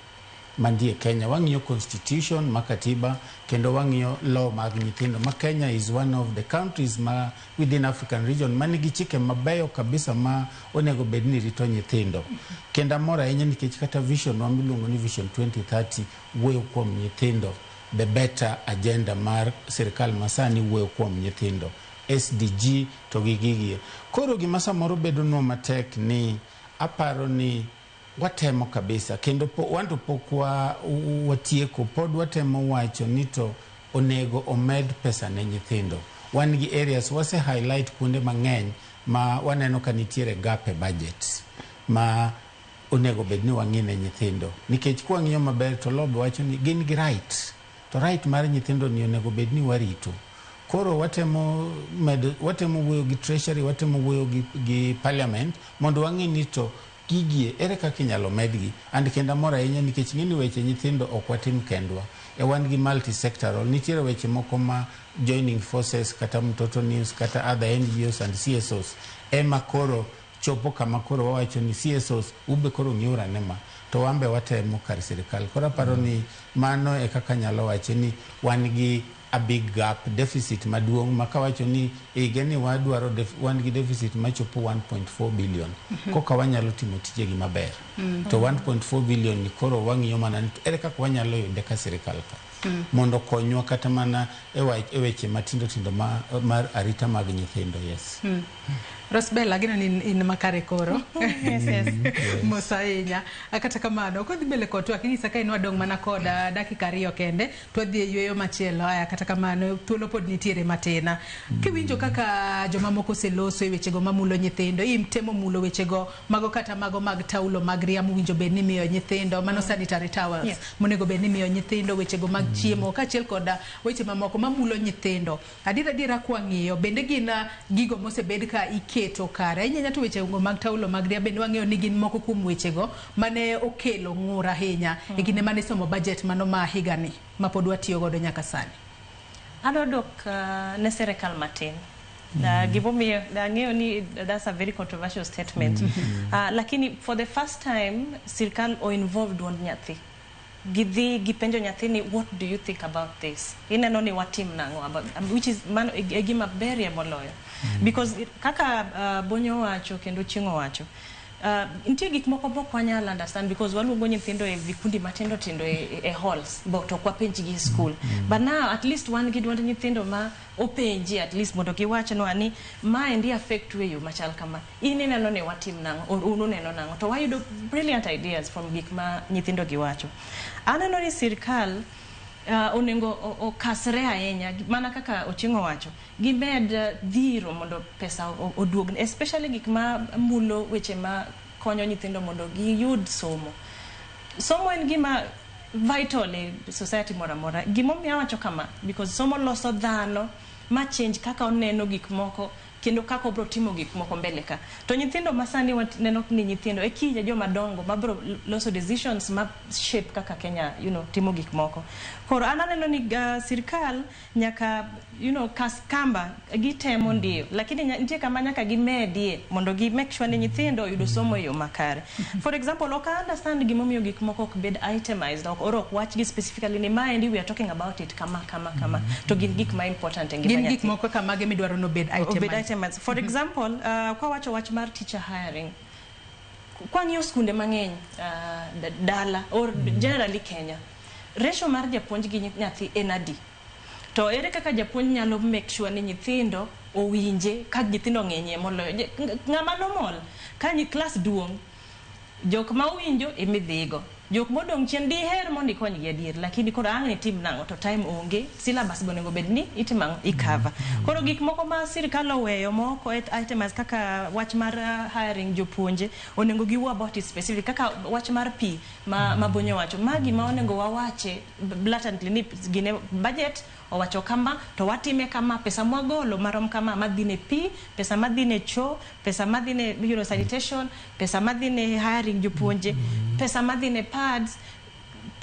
mandie Kenya. Wang'iyo constitution makatiba kendo wang'iyo law mag nyithindo ma Kenya is one of the countries ma within African region manigi chike mabeyo kabisa ma onego bed ni rito nyithindo. Kenda mora ahinya nikech kata vision wa miluongo ni vision 2030 wuoyo kuom nyithindo, the better agenda mar sirikal masani wuoyo kuom nyithindo, SDG to gigigie. Koro gima samoro bedo no matek ni aparo ni watemo kabisa kendo wanto pokwa watieko pod watemo wacho ni to onego omed pesa ne nyithindo. Wan gi areas wase highlight kuonde mang'eny ma waneno ka nitiere gap e budget ma onego bedni wang'ine nyithindo. Nikech kwa ng'iyo maber to lobe wacho ni gin gi right. To right mar nyithindo ni onego bedni warito. Koro watemo wuoyo gi treasury, watemo wuoyo gi parliament mondo wang'i ni to gigie ere kaka inyalo medgi. And kenda mora ahinya nikech ng'ini weche nyithindo ok watim kendwa. Wan gi multi-sectoral, nitiere weche moko ma joining forces kata Mtoto News kata other NGOs and CSOs ema koro chopo kama koro wawacho ni CSOs ube koro ng'iura nema to wambe watemo kar sirikal. Koro paro ni mano e kaka nyalo wache ni wan gi a big gap, deficit maduong' makawacho ni igeni wadwaro wan gi deficit machopo 1.4 billion. Koka wanyalo timo tije gi maber. To 1.4 billion ni koro wang'iyo mana ni ere kaka wanyalo yude ka sirikal ka. Mondo konywa kata mana e weche matindo tindo mar arita mag nyithindo. Yes. Rosbella gino ni in makare koro. Yes. Mosainya akata kamano ko dhi mbele kotwa kinisa ka inwa dong mana koda dakika 2 kende to dhi yweyo machielo aya kata kamano thuolo pod nitiere matena. Kiwinjo kaka joma moko seloso e wechego mamulo nyithindo, imtemo mulo wechego mago kata mago mag taulo mag riamu winjo bed ni miyo nyithindo mano sanitary towels monego bed ni miyo nyithindo, wechego mag chiemo kaachiel kod weche mamoko mamulo nyithindo. Adiera kwa ng'iyo bende gin gigo mosebed ka iketo kare. Ahinya to weche mag taulo mag ria bende wang'eyo ni gin moko kuom wechego mane okelo ng'ur ahinya e kinde mane somo budget mano ma higani ma pod watiyo godo nyaka sani. Adodok ne serikal matin. Givomiyo ng'eyo ni that's a very controversial statement. Lakini for the first time sirkal o involved one nyathi. Gidhi gipenjo nyathi ni what do you think about this? Ineno ni watim nang'o about which is man gima berie moloyo. Because kaka Bonyo wacho kendo Chingo wacho. Nitie gik moko bok wanyalo understand because waluongo nyithindo e vikundi matindo tindo e halls but ok wapenji gi school. But now at least one gidwaro nyithindo ma openji at least mondo giwach no ani ma endi affect weyo machal kama. Ineno ne watim nang'o unu neno nang'o to wayudo brilliant ideas from gik ma nyithindo giwacho. Aneno ni sirkal onengo okasre ahinya mana kaka Ochingo wacho gimed dhiro mondo pesa oduog especially gik ma mulo weche ma konyo nyithindo mondo giyud somo en gima vital e society mora gimo mi awacho kama because somo loso dhano ma change kaka oneno gik moko kendo kako bro timo gik moko mbele ka to nyithindo masani neno ni nyithindo e kije joma dongo mabro loso decisions ma shape kaka Kenya timo gik moko koro ananeno ni sirkal nyaka kamba gitemo ndio lakini nitie kama nyaka gimedie mondo gi make sure ni nyithindo yudo somo yo makare. For example ok understand gimomiyo gik moko ok bed itemized ok watch gi specifically ni mind we are talking about it kama to gik ma important e ngima gik moko kama ge midwaro no bed itemized. For example, kwa wach mar teacher hiring. Kwa ng'iyo skunde mang'eny dala or generally Kenya, ratio mar japuonj gi nyathi en adi. To ere kaka japuonj nyalo make sure ni nyithindo owinje ka nyithindo ng'enye moloyo ng'ama normal ka ni class duong' jok ma owinjo imidhigo jok modong chien diher mondo ikony gi adier lakini koro ang' ni tim nang'o to time onge syllabus bonego bed ni itimang ikava koro gik moko ma sirkal oweyo moko items kaka wach mar hiring jopuonje onego giwu about it specific kaka wach mar pi ma Bonyo wacho magi ma onego wawache blatantly ni gine budget owacho kama to watime kama pesa mwagolo marom kama madhine pi pesa madhine cho pesa madhine sanitation pesa madhine hiring jopuonje pesa madhine pads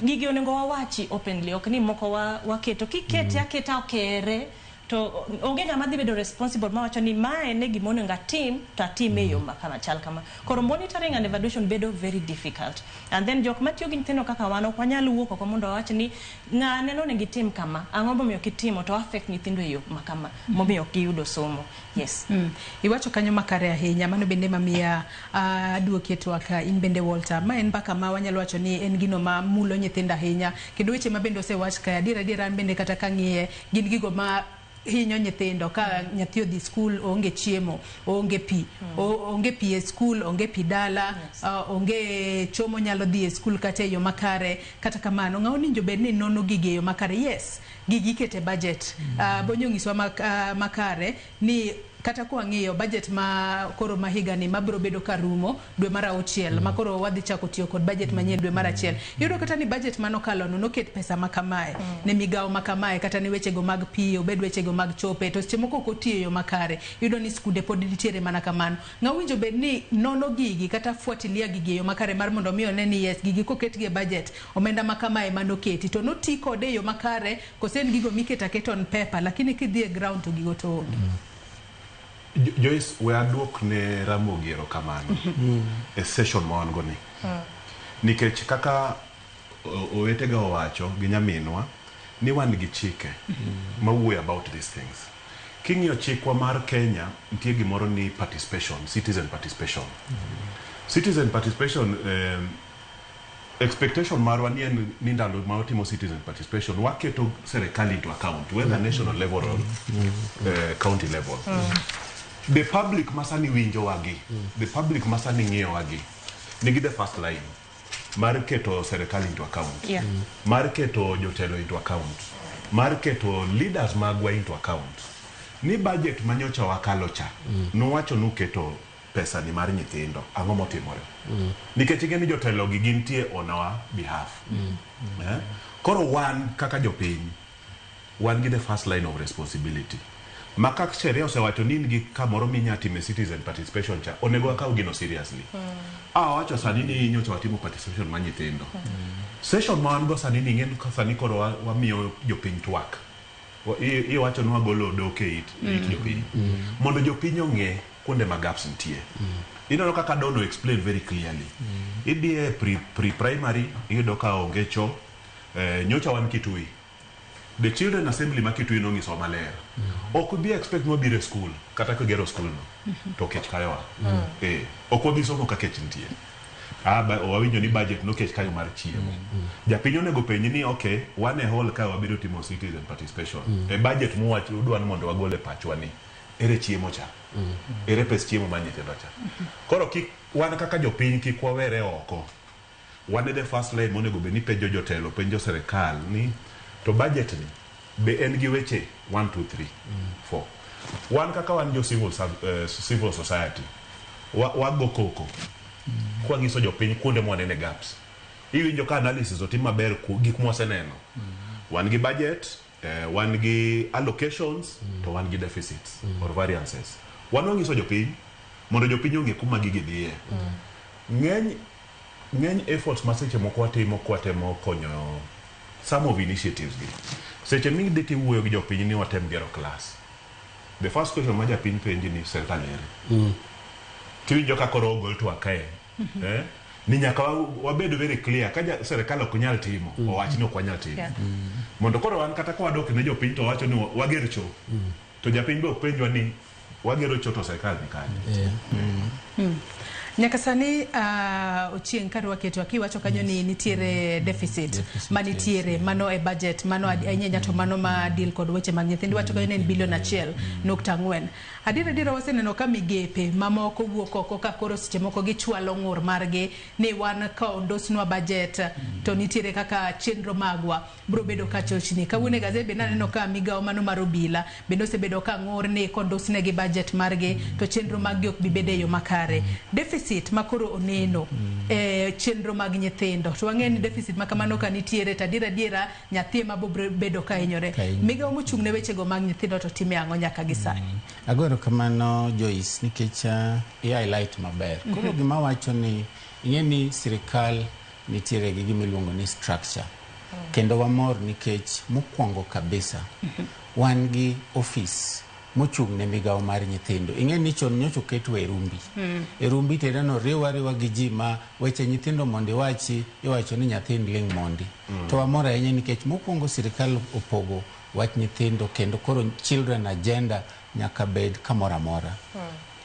gigi onego wawachi openly ok ni moko waketo kikete aketa okere to onge ng'ama dhi bedo responsible ma wacho ni mae ne gimono nga team to atime yo kama chal kama koro monitoring and evaluation bedo very difficult and then jok matiyo gi nyithindo kaka wan ok wanyal wuok oko mondo wach ni ng'ane no ne gitim kama ang'o momiyo kitimo to affect nyithindo yo makama momiyo giyudo somo. Yes. Iwacho kanyo makare ahinya mano bende mamia advocate waka in bende Walter ma en baka ma wanyalo wacho ni en gino ma mulo nyithindo ahinya kendo weche ma bende osewach ka adiera bende kata kang'iye gin gigo ma hinyo nyithindo ka nyathi odhi school onge chiemo onge pi onge pi e school onge pi dala onge chomo nyalo dhi e school kata yo makare kata kamano ng'awo ninjo bed ni nono gige yo makare. Yes gigi kete budget Bonyo ngiswa makare ni kata kwa ng'iyo budget ma koro mahiga ni mabro bedo karumo dwe mara 6 makoro wadhi chako tiyo kod budget manyien dwe mara 1 yudo kata ni budget mano kalo no ket pesa makamae ne migao makamae kata ni weche go mag pi obed weche go mag chope to seche moko kotiyo yo makare yudo ni skunde pod nitiere mana kamano ng'awinjo bed ni nono gigi kata fuatilia gigi yo makare mar mondo miyo ne ni yes gigi koket gi budget omenda makamae mano keti to no ti kode yo makare kosen gigo miketa keton paper lakini kidhi e ground to gigo to onge. Joyce, we adwok ne Ramogi erokamano e session ma wan go ni. Nikech kaka owetega owacho gi nyaminwa ni wan gi chike ma wuoyo about these things. King'iyo chikwa mar Kenya nitie gimoro ni participation, citizen participation. Citizen participation expectation marwa ni ndalo ma otimo citizen participation waketo serikali into account whether national level or county level. The public masani winjo wagi, the public masani ng'iyo wagi, nigi the first line, mar keto serikali into account, mar keto jotelo into account, mar keto leaders magwa into account. Ni budget manyocha wakalo cha, nowacho nuketo pesa ni mar nyithindo, ang'o motimore. Nikech ing'e ni jotelo gi gintie on our behalf. Koro wan kaka jopiny, wan gi the first line of responsibility. Makak sheria osewacho ni gi kamoro minya time citizen participation cha, onego akaw gino seriously. Wacho sani ni nyocha watimo participation ma nyithindo. Session ma wan go sani ni ng'en sani koro wamiyo jopiny twak. Wacho nwa golo doke it jopiny. Mondo jopiny ong'e kuonde ma gaps nitie. Ino kaka Dono explain very clearly. Idie pre-primary, iyudo ka onge cho, nyocha wan Kitui. The Children Assembly ma Kitui nong'iso maler. Ok bi expect no bire school, kata ko gero school no. To kech kayowa. Ok obi somo ka kech nitie. Wawinjo ni budget no kech kayo mar chiemo. Japiny onego penj ni okay, one a whole ka wabiro timo citizen participation. E budget mu wacho udwa ni mondo wagole pachwa ni. Ere chiemo cha. Ere pes chiemo ma nyithindo cha. Koro wan kaka jopiny kik wawere oko. Wan the first line monego be ni penjo jotelo, penjo serikal ni to budget ni be en gi weche 1 2 3 4. Wan kaka wan jo civil society. Wago koko. Kwa ngiso jopiny kuonde mwanene gaps. Iwinjo ka analysis otim maber ku gik mwaseneno. Wan gi budget, wan gi allocations, to wan gi deficits or variances. Wan ngiso jopiny mondo jopiny ong'e kuma gigi dhiye. Ng'eny efforts ma seche moko watemo konyo some of initiatives gi. Seche mingi deti wuoyo gi jopiny ni watem gero class. The first question ma japiny penji ni serikal ere. Tiwinjo ka koro ogol to akae. Ni nyaka wabedo very clear ka serikal ok nyal timo, owach ni ok wanyal timo. Mondo koro wan kata kwa dok ne jopiny to wacho ni wager cho. To japiny be ok penjwa ni wagero cho to serikal ni kanye. Nyaka sani Ochieng' karwa keto akiwacho kanyo ni nitiere deficit manitiere mano e budget mano anyenya to mano ma deal kod weche mag nyithindo wacho kanyo ni bilion 1.4. Adira waseneno ka migepe mamoko wuok oko ka koro seche moko gichwalo ng'ur margi ni wan ka ondosnwa budget to nitiere kaka chenro magwa bro bedo ka chochni. Kawuone gazet be naneno ka migawo mano mar obila bende osebedo ka ng'ur ni kondosne gi budget margi to chenro maggi ok bi bede yo makare. Deficit makoro oneno chenro mag nyithindo to wang'eni deficit makamano ka nitiere tadira nyathi ma bedo ka hinyore. Migawo mochung' ne weche go mag nyithindo to time ang'o nyaka gi sani. Agoro kamano Joyce nikech highlight maber. Koro gima wacho ni ing'eni sirikal nitiere gi gima iluongo ni structure. Kendo wamor nikech mokwongo kabisa wan gi office mochung' ne migawo mar nyithindo. Ing'eni chon nyocho keto e rumbi. E rumbi tedano riwa gi ji ma weche nyithindo mondi iwacho ni nyathind ling mondi. To wamor ahinya nikech mokwongo sirikal opogo wach nyithindo kendo koro children agenda nyaka bed kamora mora.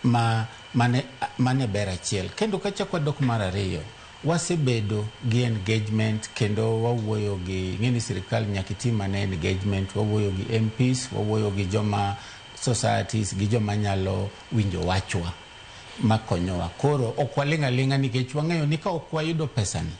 Mane ber achiel. Kendo kachako dok mar ariyo wasebedo gi engagement kendo wawuoyo gi ng'eni sirikal nyaka tim ane engagement, wawuoyo gi MPs, wawuoyo gi joma societies gi joma nyalo winjo wachwa makonyowa. Koro ok walinga nikech wang'eyo ni ka ok wayudo pesani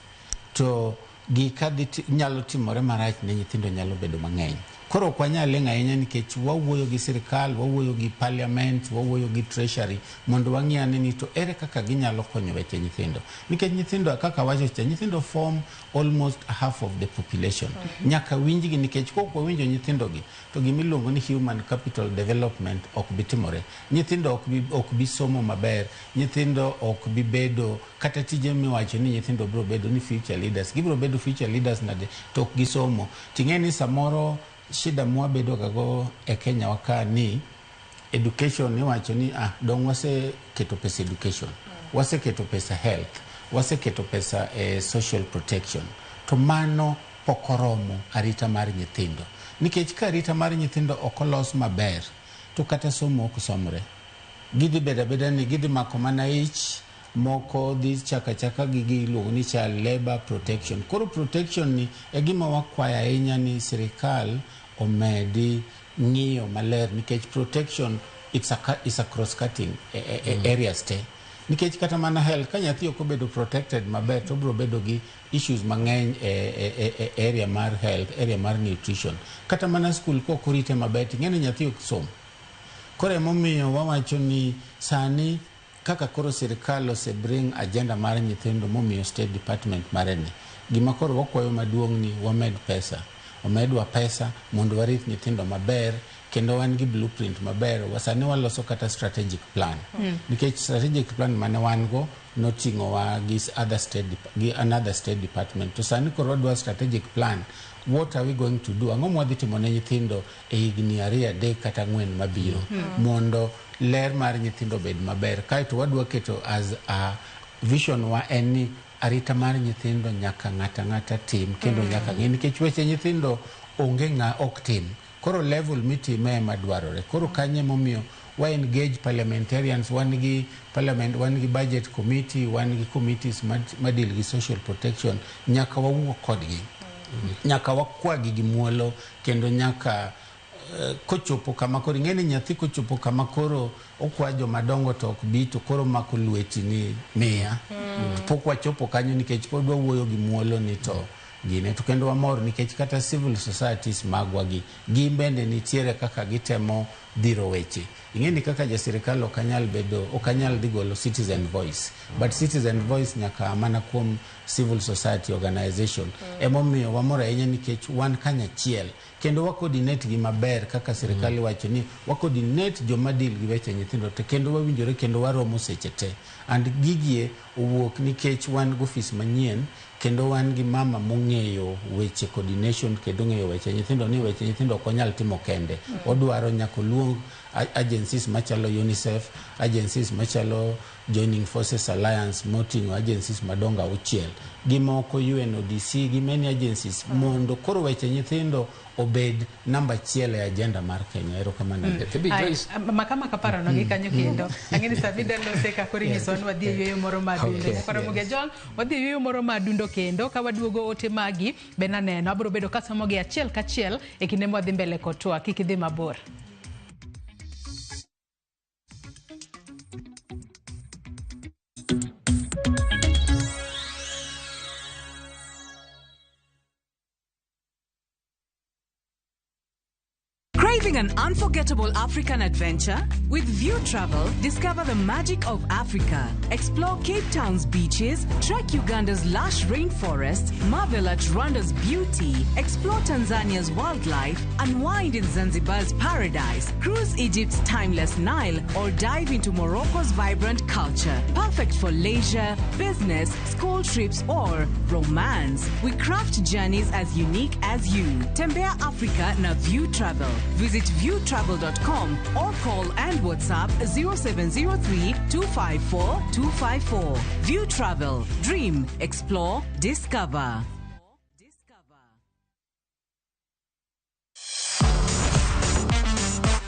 to gikadhi nyalo timore marach ne nyithindo nyalo bedo mang'eny. Koro ok wanyal linga ahinya nikech wawuoyo gi sirikal, wawuoyo gi parliament, wawuoyo gi treasury mondo wang'iyane ni to ere kaka ginyalo konyo weche nyithindo. Nikech nyithindo kaka wacho cha nyithindo form almost half of the population. Nyaka winjgi nikech kok wawinjo nyithindo gi to gimiluongo ni human capital development ok bitimore. Nyithindo ok bi somo maber, nyithindo ok bi bedo kata tije miwacho ni nyithindo bro bedo ni future leaders. Gibro bedo future leaders nade to ok gisomo. Ting'eni samoro shida mwabedo gago e Kenya waka ni education ni wacho ni dong wase keto pesa education, wase keto pesa health, wase keto pesa social protection. To mano pokoromo arita mar nyithindo. Nikech ka arita mar nyithindo okolos maber to kata somo ok somre. Gidhi beda ni gidhi mako mana ich moko dhi chaka gigi iluongo ni child labor protection. Koro protection ni e gima wakwaya ahinya ni sirikal omedi ng'iyo maler nikech protection is a cross cutting areas te. Nikech kata mana health ka nyathi ok obedo protected maber to bro bedo gi issues mang'eny area mar health, area mar nutrition. Kata mana school ko kurite maber ng'eni nyathi ok som. Koro emomiyo wawacho ni sani kaka koro sirikal ose bring agenda mar nyithindo momiyo state department marene gima koro wakwayo maduong' ni wamed pesa, wamedwa pesa mondo warit nyithindo maber, kendo wan gi blueprint maber. Wasani waloso kata strategic plan, nikech strategic plan mane wan go noting'o wa gi another state department. To sani koro wadwa strategic plan. What are we going to do? Ang'o mwadhi timo ne nyithindo e higni 2, 3 kata 4 mabiro mondo ler mar nyithindo bed maber. Kaito wadwa keto as a vision wa en ni arita mar nyithindo nyaka ng'ata tim, kendo nyaka ng'e, nikech weche nyithindo onge ng'a ok tim. Koro level mitime ema dwarore. Koro kanye momiyo wa engage parliamentarians, wan gi parliament, wan gi budget committee, wan gi committees madil gi social protection, nyaka wawuo kodgi, nyaka wakwagi gi muolo, kendo nyaka kochopo kama koro ng'eni nyathi kochopo kama koro okwa jomadongo to ok bi to koro mako lweti ni miya, pok wachopo kanyo, nikech pod wawuoyo gi muolo ni to gine. To kendo wamor nikech kata civil societies magwa gi bende nitiere kaka gitemo dhiro weche. Ing'eni kaka jasirikal okanyal dhi golo citizen voice, but citizen voice nyaka mana kuom civil society organization. Emomiyo wamor ahinya nikech wan kanyachiel, kendo wakoordinate gi maber kaka sirikal wacho ni wakoordinate joma deal gi weche nyithindo te, kendo wawinjore, kendo waromo seche te. And gigie owuok nikech wan gi office manyien, kendo wan gi mama mong'eyo weche coordination, kendo ng'eyo weche nyithindo, ni weche nyithindo ok onyal timo kende. Odwaro nyaka luong agencies machalo UNICEF, agencies machalo Joining Forces Alliance, moting'o agencies madongo 6, gi moko UNODC, gi many agencies, mondo koro weche nyithindo obed namba 1 e agenda mar Kenya. Erokamano. Makama kaparo no gikanyo kendo. Ang'eni Savida lose ka kori nyiswan wadhi yweyo moro madundo. Koro muge John wadhi yweyo moro madundo kendo ka waduogo ote magi benaneno abro bedo kasomo gi achiel kachiel e kinde mwadhi mbele kotwa, kik idhi mabor. Craving an unforgettable African adventure? With View Travel, discover the magic of Africa. Explore Cape Town's beaches, trek Uganda's lush rainforests, marvel at Rwanda's beauty, explore Tanzania's wildlife, unwind in Zanzibar's paradise, cruise Egypt's timeless Nile, or dive into Morocco's vibrant culture. Perfect for leisure, business, school trips, or romance. We craft journeys as unique as you. Tembea Africa na View Travel. Visit viewtravel.com or call and WhatsApp 0703 254 254. View Travel. Dream, explore, discover.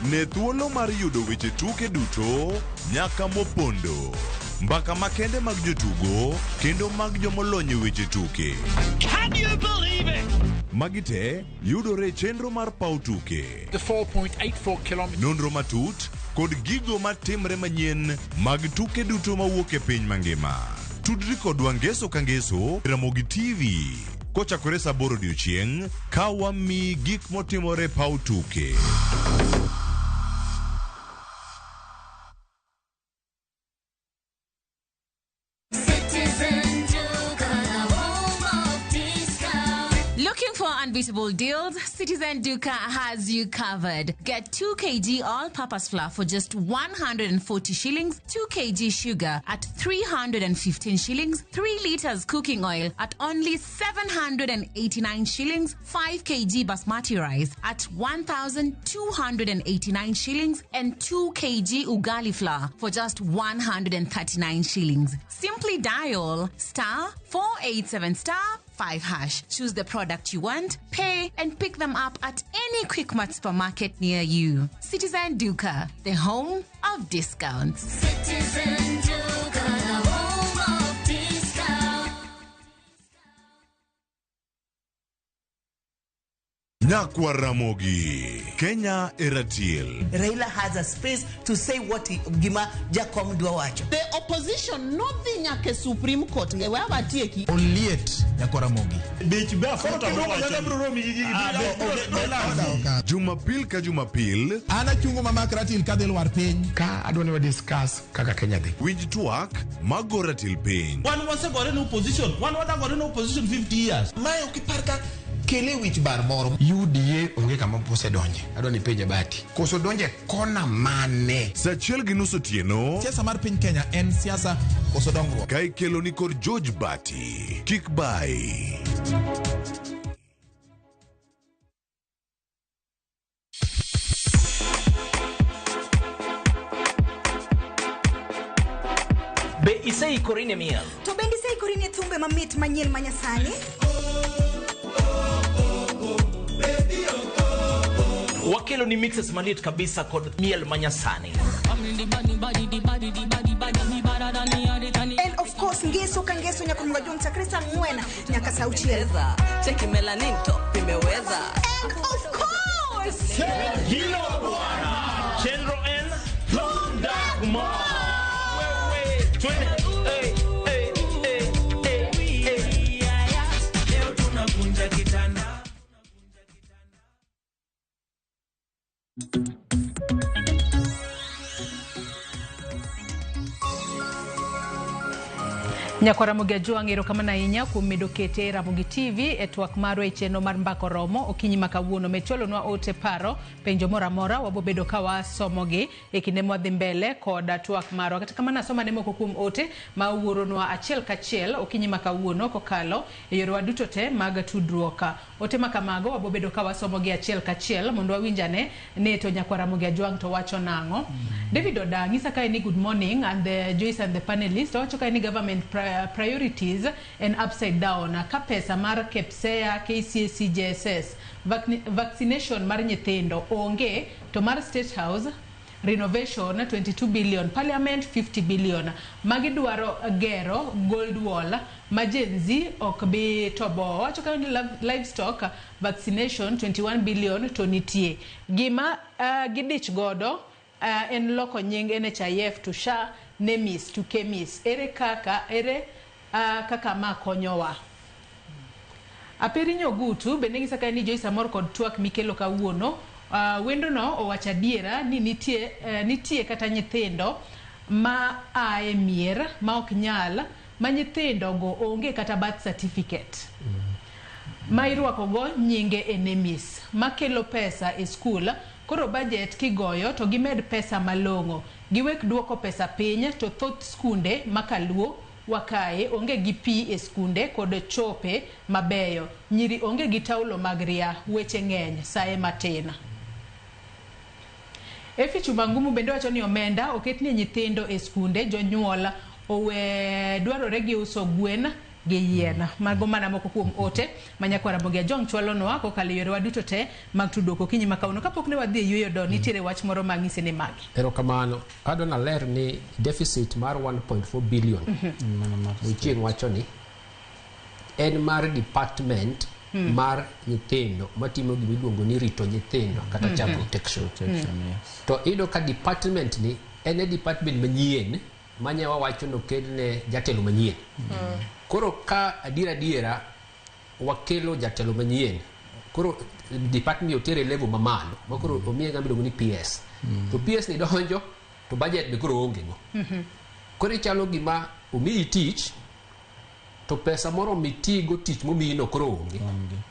Ne thuolo mar yudo weche tuke duto nyaka mopondo. Mbaka makende mag jotugo kendo mag jomolony weche tuke. Can you believe it? Magite yudore chenro mar pau tuke. The 4.84 kilometers. Nonro matut kod gigo matimre manyien mag tuke duto mawuok e piny mangima. Tudri kodwa ngeso ka ngeso Ramogi TV. Kochakore saa 8 odiechieng' ka wami gik motimore pau tuke. Looking for unbeatable deals? Citizen Duka has you covered. Get 2 kg all-purpose flour for just 140 shillings, 2 kg sugar at 315 shillings, 3 liters cooking oil at only 789 shillings, 5 kg basmati rice at 1,289 shillings, and 2 kg ugali flour for just 139 shillings. Simply dial *487*5#. Choose the product you want, pay, and pick them up at any Quickmart supermarket near you. Citizen Duka, the home of discounts. Citizen Duka, the home of discounts. Nyakwa Ramogi, Kenya Eratiel. Raila has a space to say what Gima Jacob Dwawacho. The opposition, nothing like a Supreme Court. We have a tieki. Onliet Nyakwa Ramogi. Jumapil ka Jumapil. Ana chungo mama kratil ka del war piny. Ka adwani wa discuss kaka Kenya dhi. Winj twak magora til piny. Wan wasegore no opposition. Wan wadagore no opposition 50 years. Mae okiparka kele wich bar moro. UDA onge kama pose donje. Adwani penje bati. Koso donje kona mane. Sachiel gi nus otieno. Siasa mar piny Kenya en siasa koso dongruok. Ka ikelo ni kod George Bati. Kik bai. Be iseikori ne miel? To bende iseikori ne thumbe mamit manyien manyasani? Wakelo ni mixes malit kabisa kod miel manyasani. And of course, ngeso ka ngeso nyaka mwajo mtakrisa mwena nyaka sauchieza. Cheki melanin top imeweza. And of course, Hilo bwana. Chenro N. Dagma. Nyakwaramogi Ajwang' erokamano ahinya kuom medo kete e Ramogi TV e twak marwa e chenro mar mbako romo okinyi ma kawuono. Mecholonwa ote paro penjo moro amora wabobedo ka wasomogi e kinde mwadhi mbele koda twak marwa. Kata kamano asoma ne moko kuom ote ma wuoronwa achiel kachiel okinyi ma kawuono kokalo e yorewa duto te mag tudruok. Ote ma kamago wabobedo ka wasomogi achiel kachiel mondo wawinjane ne to Nyakwaramogi Ajwang' to wacho nang'o. David Oda ng'isa kae ni good morning and the Joyce and the panelists. Wacho kae ni government priorities and upside down. Ka pesa mar KEPSEA, KCSE, JSS, vaccination mar nyithindo onge, to mar State House renovation 22 billion, parliament 50 billion. Magi dwaro gero gold wall, majenzi okbi tobo. Wacho kae ni livestock vaccination 21 billion to nitie. Gima gidich godo en loko nying NHIF to SHA, NEMIS to KEMIS. Ere kaka ma konyowa. Aperi Nyogutu bende ng'isa kae ni Joyce amor kod twak mikelo kawuono. Wendo no owacho adiera ni nitie kata nyithindo ma ae mier ma ok nyal, ma nyithindo go onge kata birth certificate. Ma irwako go nyinge e NEMIS, ma kelo pesa e school. Koro budget kigoyo to gimed pesa malongo. Giwek duoko pesa piny to thoth skunde makaluo wakae onge gi pi e skunde kod chope mabeyo. Nyiri onge gi taulo mag ria, weche ng'eny, sae matin. Efi Chumangumu bende wacho ni omenda oketni nyithindo e skunde, jonyuol owe dwarore gi uso gwen gi yien. Mago mana moko kuom ote ma Nyakwaramogi Ajwang' chwalonwa kokalo yorewa duto te mag tudruok okinyi ma kawuono. Kapok ne wadhi e yueyo do nitiere wach moro ma ng'ise ni magi. Erokamano. Adona ler ni deficit mar 1.4 billion. Chieng' wacho ni en mar department mar nyithindo matimo gima iluongo ni rito nyithindo kata child protection. To ido ka department ni en department manyien manyawa wacho no kelne jatelo manyien. Koro ka adiera wakelo jatelo manyien, koro department otere level mamalo, makoro omiye gama iluongo ni PS. To PS ni donjo to budget be koro onge go. Koro chalo gima omiyi tich to pesa moro mitigo tich momiyi no koro onge.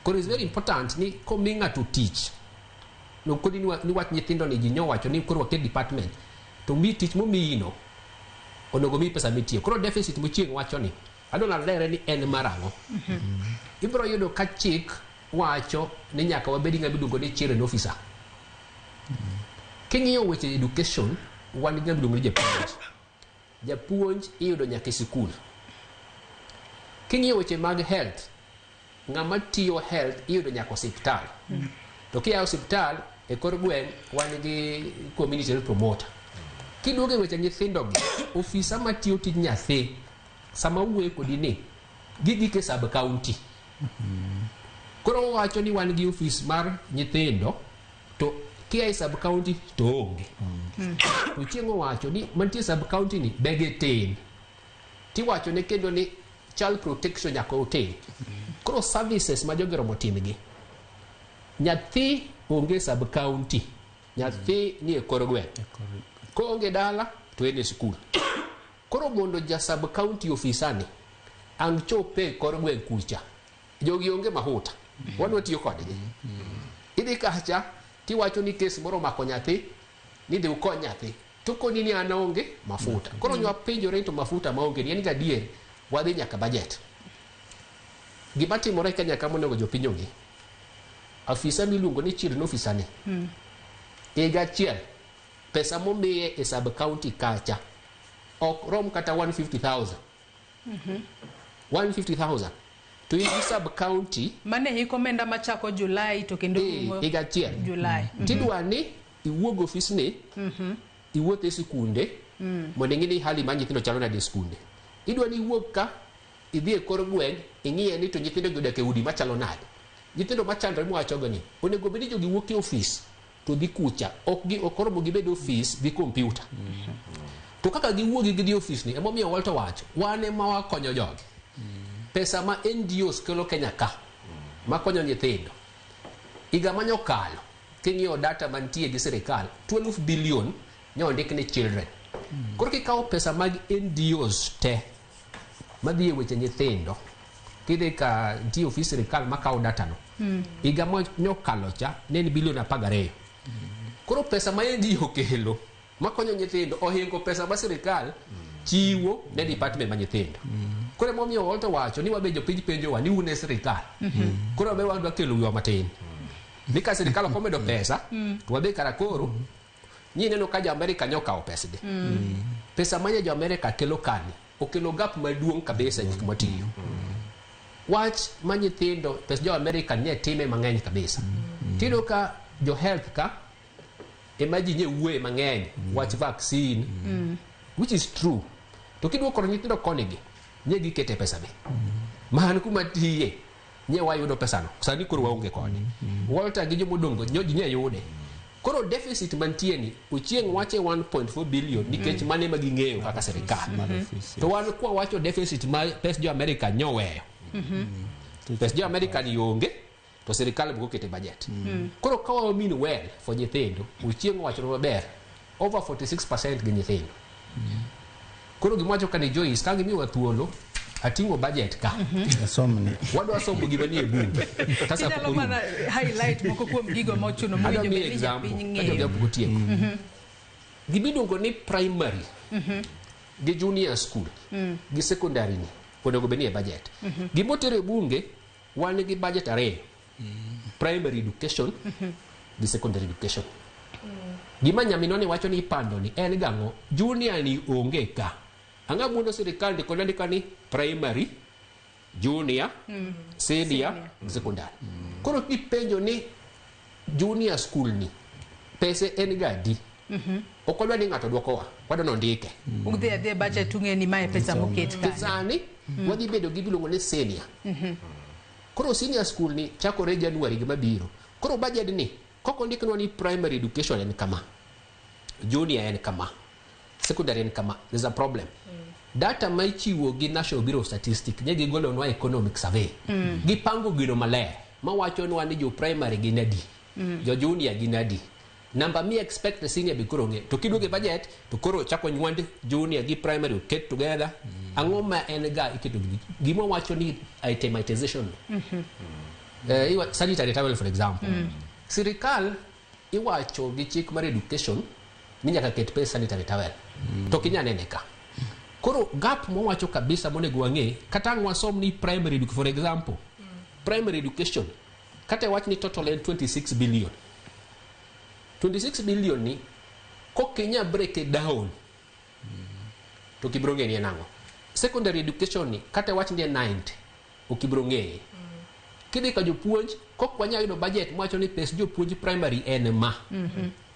Koro is very important ni komi ng'ato tich, no kodi ni wach nyithindo ni ji nyowacho ni koro wakel department to mi tich momiyi no onego mi pesa mitiyo. Koro deficit mochieng' wacho ni adona lere ni en marango. Ibro yudo ka chik wacho ni nyaka wabedi ng'ama iluongo ni children officer. King'iyo weche education, wan ng'ama iluongo ni japuonj. Japuonj iyudo nyaka e sikul. King'iyo weche mag health, ng'ama tiyo health iyudo nyaka osiptal. To kia osiptal e kor gweng' wan gi community health promoter. Kiduoge weche nyithindo gi, ofisa matiyo tij nyathi sama wuoyo kodi ni gigike sub county. Koro wacho ni wan gi ofis mar nyithindo to kia e sub county to onge. To chieng' wacho ni mantie sub county ni bege tin. Ti wacho ne kendo ni child protection nyaka otin. Koro services ma jogero motimgi nyathi onge sub county, nyathi ni e kor gweng'. Ko onge dala to en e skul. Koro mondo ja sub county ofisani ang chope kor gweng' kucha, jogi onge mahuta, wadwa tiyo kodgi. Idhi kacha tiwacho ni kes moro mako nyathi, ni dhi ukony nyathi, to koni ni an onge mafuta. Koro nywa penjore to mafuta maonge ni en gadier, wadhi nyaka budget. Gima timore Kenya kama onego jopiny ong'e, afisa miluongo ni children officer ni higa achiel pesa momiye e sub county kacha ok rom kata 150,000. 150,000 to in sub county mane hiko menda machako Julai to kendo higa achiel Julai. Tidwa ni iwuog ofis ni iwuothe e sikunde mondo ing'e ni hali mar nyithindo chalo nade e sikunde. Idwa ni iwuog ka idhi e kor gweng' ing'iye ni to nyithindo godak e udi machalo nade. Nyithindo machandre mwachogo ni onego bed ni jogi wuok e ofis to dhi kucha, ok oromo gibed ofis gi kompyuta. To kaka giwuogi gidhi ofis ni emomiyo Walter wacho wan ema wakonyo jogi. Pesa ma NGOs kelo Kenya ka makonyo nyithindo higa manyokalo king'iyo data mantie gi sirikal 12 billion ne ondik ni children. Koro kikawo pesa mag NGOs te madhi e weche nyithindo kidhi ka ntie ofis sirikal makawo data no higa manyokalo cha ne en bilion 12. Koro pesa ma NGO kelo makonyo nyithindo ohingo pesa ma sirikal chiwo ne department ma nyithindo. Koro emomiyo Walter wacho ni wabe jopiny penjowa ni un e sirikal. Koro wabe wadwa kelo wiwa matin. Ni ka sirikal ok omedo pesa to wabe kara koro nyi neno ka jo-Amerika nyokawo pesgi. Pesa manye jo-Amerika kelo kani okelo gap maduong' kabisa gik matiyo. Wach ma nyithindo pes jo-Amerika nye time mang'eny kabisa. Tido ka jo-health ka ema ji nye wuoye mang'eny wach vaccine which is true. To kidwoko nyithindo konigi nye gikete pesa be. Man kuma tiye nye wayudo pesano. Sani koro waonge koni. Walter gi jomodongo nyoji nye yude. Koro deficit mantie ni uchieng' wache 1.4 billion nikech mane ma ging'eyo kaka sirikal. To wan kwa wacho deficit ma pes jo-Amerika nyoweyo. Pes jo-Amerika ni onge to sirikal buko kete budget. Koro kawa mean well for nyithindo uchieng' wacho maber over 46% gi nyithindo. Koro gimacho ka ni Joyce ka gimiwa thuolo ating'o budget ka somni wadwa somo gima nie bunge sasa ko mana highlight moko kuom gigo mochuno mojo be piny ng'eyo gotieko gibiduongo ni primary gi junior school gi secondary ni onego be nie budget gimotere bunge wan gi budget are primary education gi secondary education gima nyaminoni wacho ni ipando ni en gang'o junior ni onge ka anga mundo sirikal ndiko ndika ni primary junior senior secondary. Koro kipenjo ni junior school ni pese en gadi okodwa ni ng'ato dwokowa wadwa nondike ugdhi adhi budget tung'e ni mae pesa moket ka sani wadhi bedo gi bilongo ni senior. Koro senior school ni chakore January gima biro. Koro budget ni koko ndiknwa ni primary education en kama, junior en kama, secondary en kama. There's a problem. Data ma ichiwo gi National Bureau of Statistics nye gigolo nwa economic survey gipango gino maler mawacho nwa ni jo primary ginadi jo junior ginadi namba mi expect the senior be koro nge to kiduoge budget to koro chako nywand junior gi primary get together ang'oma en ga iketo gima wacho ni itemization sanitary towel for example sirikal iwacho gi chik mar education ni nyaka ket pesa sanitary towel to kinyanene ka. Koro gap mowacho kabisa monego wang'e kata ng'wasom ni primary education for example primary education kata wach ni total en 26 billion. 26 billion ni kokinya break it down to kibronge ni nango. Secondary education ni kata wach ni 90 okibronge. Kidhi ka jopuonj kokwanya yudo budget mwacho ni pes jopuonj primary en ma.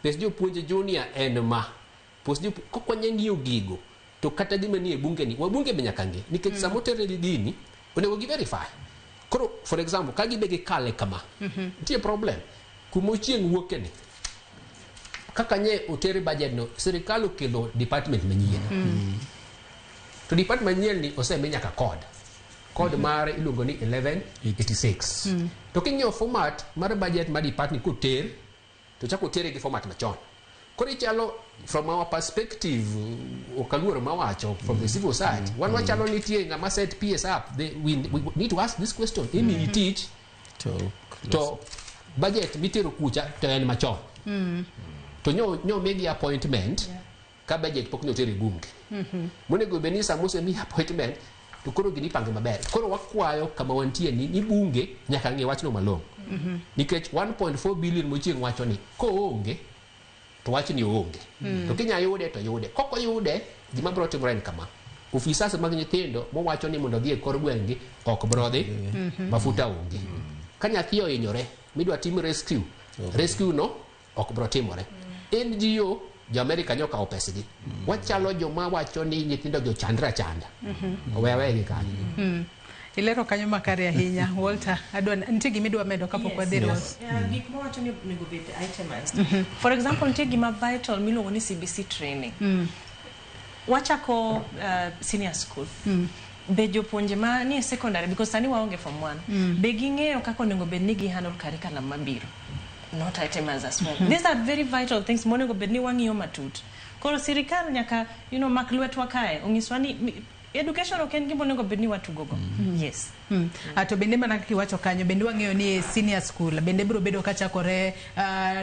Pes jopuonj junior en ma. Pes jopuonj kokwanya ng'iyo gigo to kata gima ni e bunge ni wabunge be nyaka nge nikech samotere dini onego gi verify. Koro for example ka gibege kale kama tie problem kumo chieng' wuoke ni kaka nye otere budget no sirikal okelo department manyien to department manyien ni oseme nyaka code kod mare iluongo ni 1186 to king'iyo format mar budget mar department koter to chako tere gi format machon koro ichalo from our perspective okaluoro mawacho from the civil side wan wachalo nitie ng'ama set PS up we need to ask this question in teach to budget mitero kucha to en machon to nyo megi appointment ka budget pok notere bunge monego beni samose mi appointment to koro gini pange maber koro wakwayo kama wantie ni bunge nyaka ng'e wachno malong'o nikech 1.4 billion mochieng wacho ni koonge to wach ni oonge to kinya yude to yude koko yude gima bro timore en kama ofisas mag nyithindo mowacho ni mondo dhie kor gweng'gi ok bro dhi mafuta onge ka nyathi ohinyore midwa tim rescue no ok bro timore NGO jo America nyoka opesgi wachalo joma wacho ni nyithindo jo chandra chanda owewe gi kanyo ilero kanyo makare ahinya Walter adwa nitie gima idwa medo kapok wadhi gik ma wacho ni nego bed itemized for example nitie gima vital miluongo ni CBC training wachako senior school be jopuonje ma ni secondary because sani waonge form 1 be ging'eyo kaka onego bed ni gi handle curriculum mabiro not itemized as well these are very vital things monego bed ni wang'iyo matut koro sirikal nyaka mak lwetwa kae onyiswa ni education oken gimbo nego bedni watugogo yes to bende mana kiwacho kanyo bende wang'eyo ni senior school bende biro bedo kachakore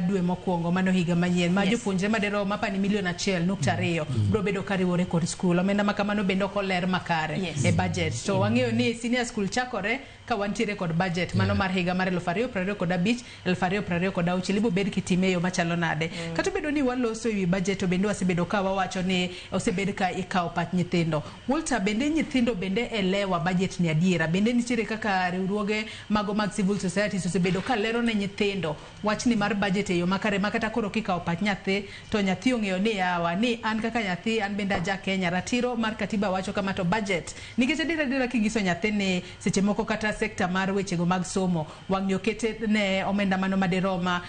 dwe mokwongo mano higa manyien ma jopuonjre madero mapani milion 1.2 biro bedo kariwore kod school omenda makamano bende ok oler makare e budget to wang'eyo ni senior school chakore ka wantiere kod budget mano mar higa mar 2025 2026 ibo bed kitime yo machalo nade kata bedo ni waloso ewi budget to bende wasebedo ka wawacho ni osebed ka ikawo pach nyithindo Walter bende nyithindo bende elewa budget ni adiera bende nitiere kaka riwruoge mago mag civil society osebedo ka lero ne nyithindo wachni mar budget e yo makare makata koro kikawo pach nyathi to nyathi ong'eyo ni yawa ni an kaka nyathi an bende aja Kenya ratiro mar katiba wacho kama to budget nikech adira kingiso nyathi ni seche moko kata sekta mar wechego mag somo wang'yo kete ne omenda mano maderoma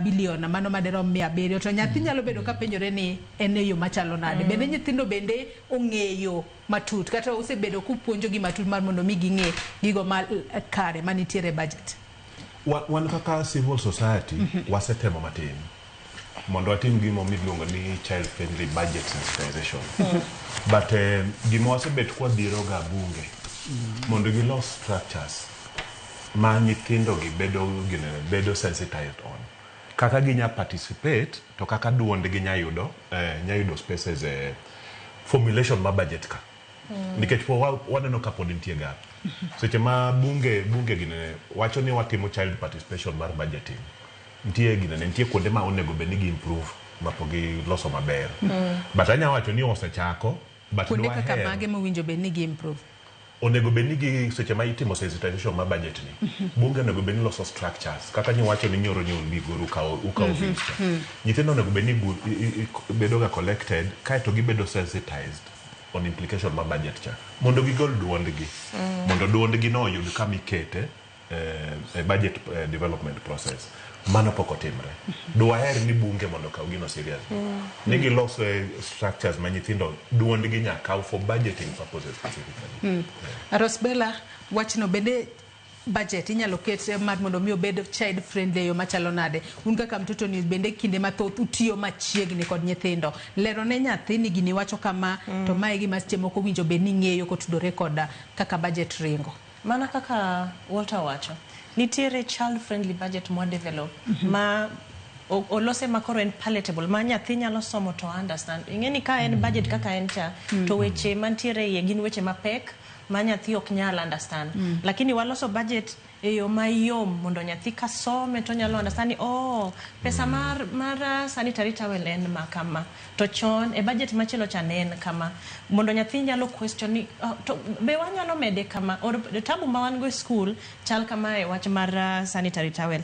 bilion mano maderom 700 to nyathi nyalo bedo ka penjore ni en yo machalo nade bende nyithindo bende ong'eyo matut kata osebedo kupuonjo gi matut mar mondo mi ging'e gigo ma kare manitiere budget wan kaka civil society wasetemo matin mondo atim gimo miluongo ni child friendly budget sensitization but gimo wasebet kwa dhiro ga bunge mondo gilos structures ma nyithindo gi bedo sensitized on kaka ginya participate to kaka duonde ginya yudo spaces formulation ma budget ka nikech po waneno ka pod nitie gap seche ma bunge gine wacho ni watimo child participation mar budgeting nitie kuonde ma onego bed ni gi improve mapogi loso maber but anya wacho ni osechako but kuonde kaka mage mowinjo bed ni gi improve onego bed ni gi seche ma itimo sensitization ma budget ni bunge onego bed ni loso structures kaka ni wacho ni nyoro nyol bigoro uka office nyithindo onego bed ni bedo ga collected kae to gibedo sensitized on implication ma budget cha mondo gigol duondgi mondo duondgi no yud kama ikete budget development process mano poko timre duaher ni bunge mondo kaw gino serious ni giloso structures ma nyithindo duondgi nyaka for budgeting purposes specifically Rosbella wachno bende budget inyalo ket mar mondo mi obed child friendly yo machalo nade un kaka mtoto ni bende kinde mathoth utiyo machiegni kod nyithindo lero ne nyathi ni gini wacho kama to mae gima seche moko winjo bed ni ng'eyo kotudore koda kaka budget ringo mana kaka Walter wacho nitiere child friendly budget mo develop ma olose makoro en palatable ma nyathi nyalo somo to understand ing'eni ka en budget kaka en cha to weche mantiere ye gin weche mapek ma nyathi ok nyal understand lakini waloso budget e yo mayom mondo nyathi ka some to nyalo understand pesa mar sanitary towel en makama to chon e budget machelo cha nen kama mondo nyathi nyalo question ni to be wanyalo mede kama or tabu ma wan go school chal kama e wach mar sanitary towel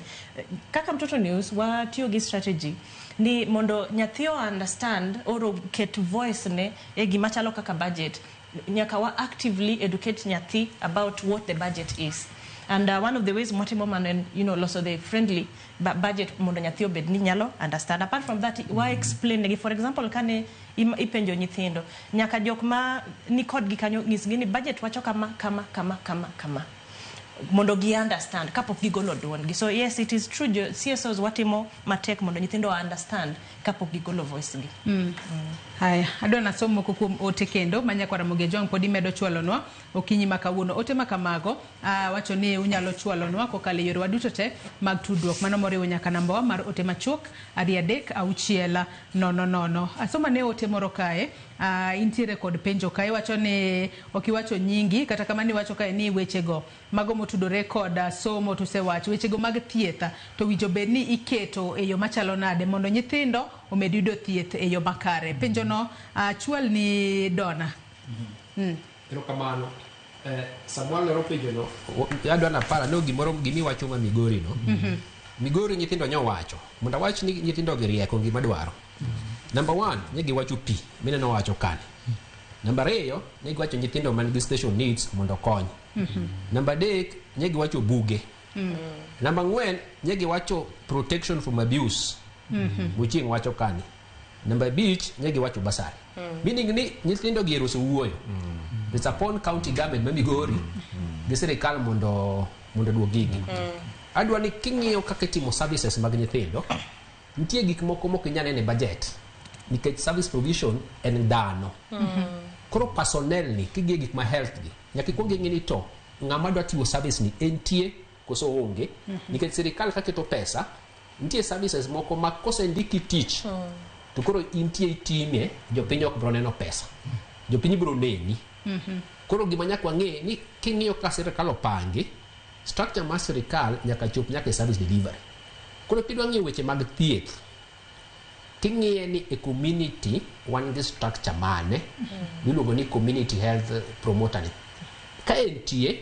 kaka mtoto news watiyo gi strategy ni mondo nyathi understand or get voice ne e gima chalo kaka budget nyaka wa actively educate nyathi about what the budget is And one of the ways Motimo man and also the friendly budget mondo nyathi obed ni nyalo understand. Apart from that, why explain for example kane ipenjo nyithindo nyaka jok ma ni kod gi kanyo ngisgi ni budget wacho kama mondo gi understand kapok gigolo duond gi. So yes, it is true CSOs watimo matek mondo nyithindo understand kapok gigolo voice gi. Haya, adwa nasomo kuom ote kendo manya kwa Ramogi Jong podi medo chwalonwa okinyi makawuono. Ote makamago wacho ni unyalo chwalonwa kokale yore waduto te mag tudruok mano moriwo nyaka namba mar ote machuok 33600. Asoma ne ote moro kae intiere kod penjo kae wacho ni okiwacho nyingi kata kama ni wacho kae ni wechego mago motudore kod somo tusewacho wechego mag thietha to wijo bed ni iketo e yo machalo nade mondo nyithindo omed yudo thieth e yo makare. Penjo no chwal ni Donna. Erokamano. Samuel lero penjo no adwa na para no gimoro gimi wacho ma Migori no. Migori nyithindo nyo wacho mondo wach ni nyithindo gi rieko gima dwaro. Number 1 nyegi wacho pi mine no wacho kane. Number 2 nyegi wacho nyithindo man gi special needs mondo kony. Number 3 nyegi wacho buge. Number 4 nyegi wacho protection from abuse. Muching wacho kane. Number 5 nyegi wacho basari. Meaning ni nyithindo gi ero wuoyo. It's upon county government ma Migori gi sirikal mondo duog gigi. Adwa ni king'iyo kaka timo services mag nyithindo nitie gik moko moko inyalo ne budget nikech service provision en dhano. Koro personnel ni kigie gik ma health gi nyaka ikwongi ng'ini to ng'ama dwa tiyo service ni entie koso onge nikech sirikal ka keto pesa nitie services moko ma kosendiki tich to koro intie itime jopiny ok bro neno pesa jopiny bro neni. Koro gima nyaka wang'e ni king'iyo ka sirikal opangi structure mar sirikal nyaka chop nyaka service delivery. Koro kidwa ng'iyo weche mag thieth king'iye ni e community wan gi structure mane miluongo ni community health promoter ni ka entie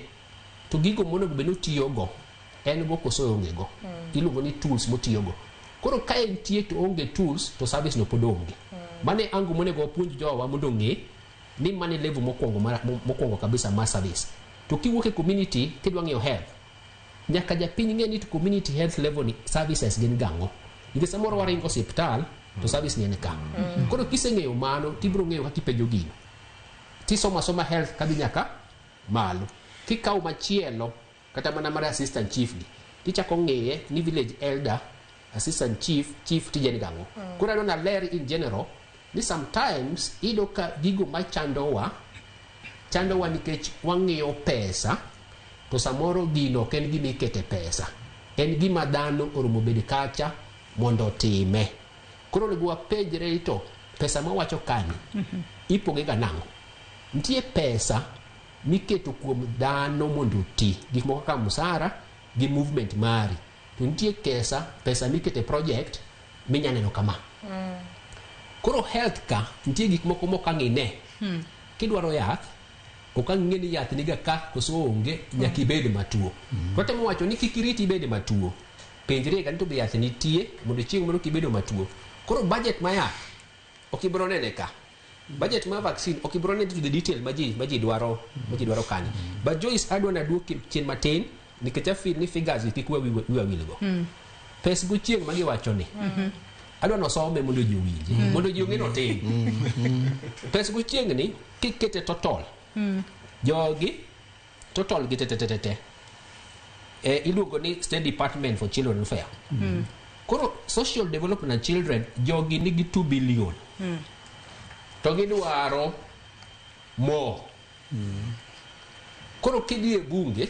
to gigo monego bed ni otiyogo en go koso onge go iluongo ni tools motiyogo. Koro ka entie to onge tools to service no pod onge. Mane angu monego puonj jowa mondo ng'e ni mane level mokwongo kabisa ma service. To kiwuok e community kidwa ng'iyo health nyaka japiny ng'e ni to community health level ni services gin gang'o nikech samoro waringo hospital to service ni en ka. Koro kiseng'eyo mano tibro ng'eyo kaka ipenjo gino tisoma health kadhi nyaka malo. Kikawo machielo kata mana mar assistant chief gi tichako ng'eye ni village elder assistant chief tije ni gang'o. Koro adwa na ler in general ni sometimes ido ka gigo machandowa nikech wang'iyo pesa to samoro gino ken gima ikete pesa en gima dhano oromo bed kacha mondo time. Koro onego wapenjre to pesa ma wacho kani ipoge ga nang'o. Nitie pesa miketo kuom dhano mondo ti gik moko kaka musara gi movement mari to nitie pesa mikete project minya neno kama. Koro health ka nitie gik moko mokang'ine kidwaro yath okang'e ni yath niga ka koso onge nyaka ibed matuo. Kotemo wacho ni kik iriti ibed matuo penjre ga to be yath nitie mondo chieng' moro kibedo matuo. Koro budget ma yath ok ibro nene ka. Budget ma vaccine ok ibro nene to the detail maji dwaro kani. But Joyce adwa na duoki chien matin nikech afil ni figures kik wilgo. Pes go chieng' magi wacho ni adwa no some mondo ji owinji mondo ji ong'e no tin. Pes go chieng' ni kikete total jogi total gi tete iluongo ni State Department for Children Welfare. Koro social development and children jogi nigi 2 billion to gidwaro mo. Koro kidhi e bunge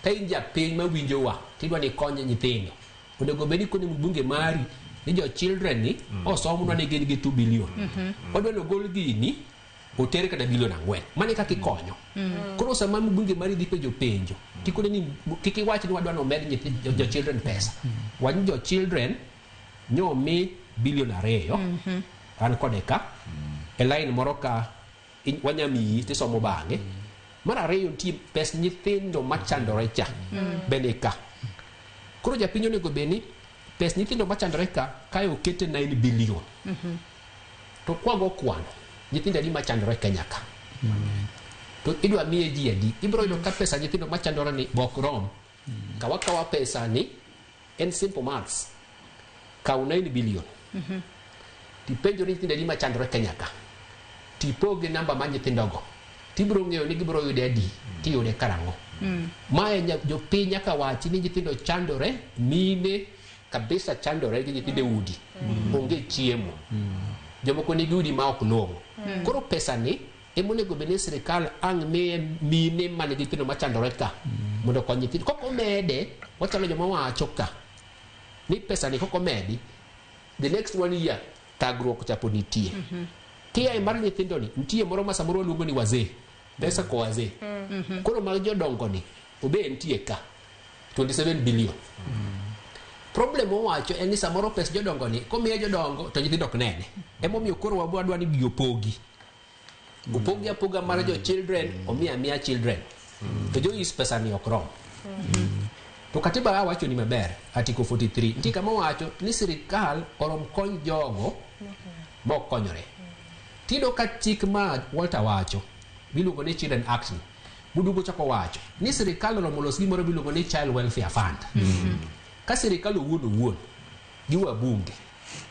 ka in japiny mawinjo wa tidwa ni konye nyithindo onego bed ni koni bunge mari ni jo children ni osomo ni gin gi 2 billion odwa no gol gini otere kada bilion 4 mane kaka ikonyo. Koro sama bunge mari dhi penjo tikone ni kiki wach ni wadwa no med nyithindo jo children pesa wany jo children nyomi bilion 2 an kodeka e line moro ka wanyami tisomo bang'e. Mar ariyo nitie pes nyithindo machandore cha bende ka. Koro japiny onego bed ni pes nyithindo machandore ka kae okete 9 billion to kwago kwano nyithindo adi machandore Kenya ka to idwa miye ji adi ibro yudo ka pesa nyithindo machandore ni bok rom kawa pesa ni en simple maths kaw 9 billion tipenjo nyithindo di machandore Kenya ka tipoge namba ma nyithindogo tibiro ng'eyo ni gibiro yude adi tiyude karango mae jopiny nyaka wachi ni nyithindo chandore, mine kabisa chandore gi nyithindo udi onge chiemo jomoko nigi udi ma ok long'o koro pesa ni emonego bene sirikal ang' miye mine mane nyithindo machandore ka mondo kony nyithindo koko mede wachalo joma wacho ka ni pesa ni koko medi the next 1 year tagruok chapo nitie kia mar nyithindo ni nitie moro ma samoro luongo ni wazee pesa ko wazee koro mag jodongo ni obe nitie ka 27 billion problem owacho en ni samoro pesa jodongo ni komiye jodongo to nyithindo ok nene emomiyo koro wabwadwa ni biopogi upogi apoga mar jo children omiya children to jo is pesa ni ok rom to katiba wacho ni maber article 43 nti kama wacho ni sirikal orom kony jogo mok konyore tido ka chik ma Walter wacho bilugo ni Children Act budugo chako wacho ni sirikal orom los gimoro bilugo ni Child Welfare Fund ka sirikal owuon gi wabunge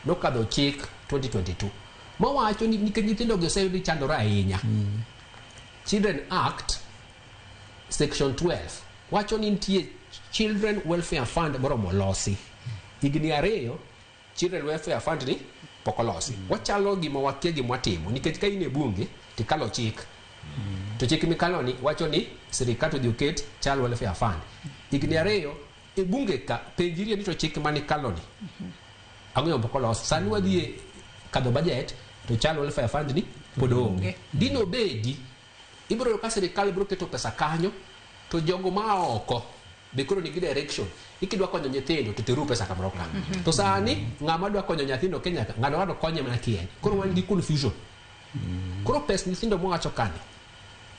nokadho chik 2022 ma wacho ni nyithindo go sayudi chandora ahinya Children Act section 12 wacho ni nitie Children Welfare Fund moromo losi higni 2 Children Welfare Fund ni pokolosi wachalo gima wakia gima watimo nikech ka ine bunge tikalo chik to chik mikalo ni wacho ni sirikal to oket Child Welfare Fund higni 2 e bunge ka penjiri ni to chik mani kalo ni ang'eyo pokolosi sani wadhie kadho budget to Child Welfare Fund ni podonge dino bedi ibro ka sirikal bro keto pesa kanyo to jogo ma oko be koro nigi direction ikidwa konyo nyithindo to teru pesa kamoro ka to sani ng'ama dwa konyo nyithindo Kenya ng'ano wado konye mana kien koro wan gi confusion koro pesa nyithindo mowacho kani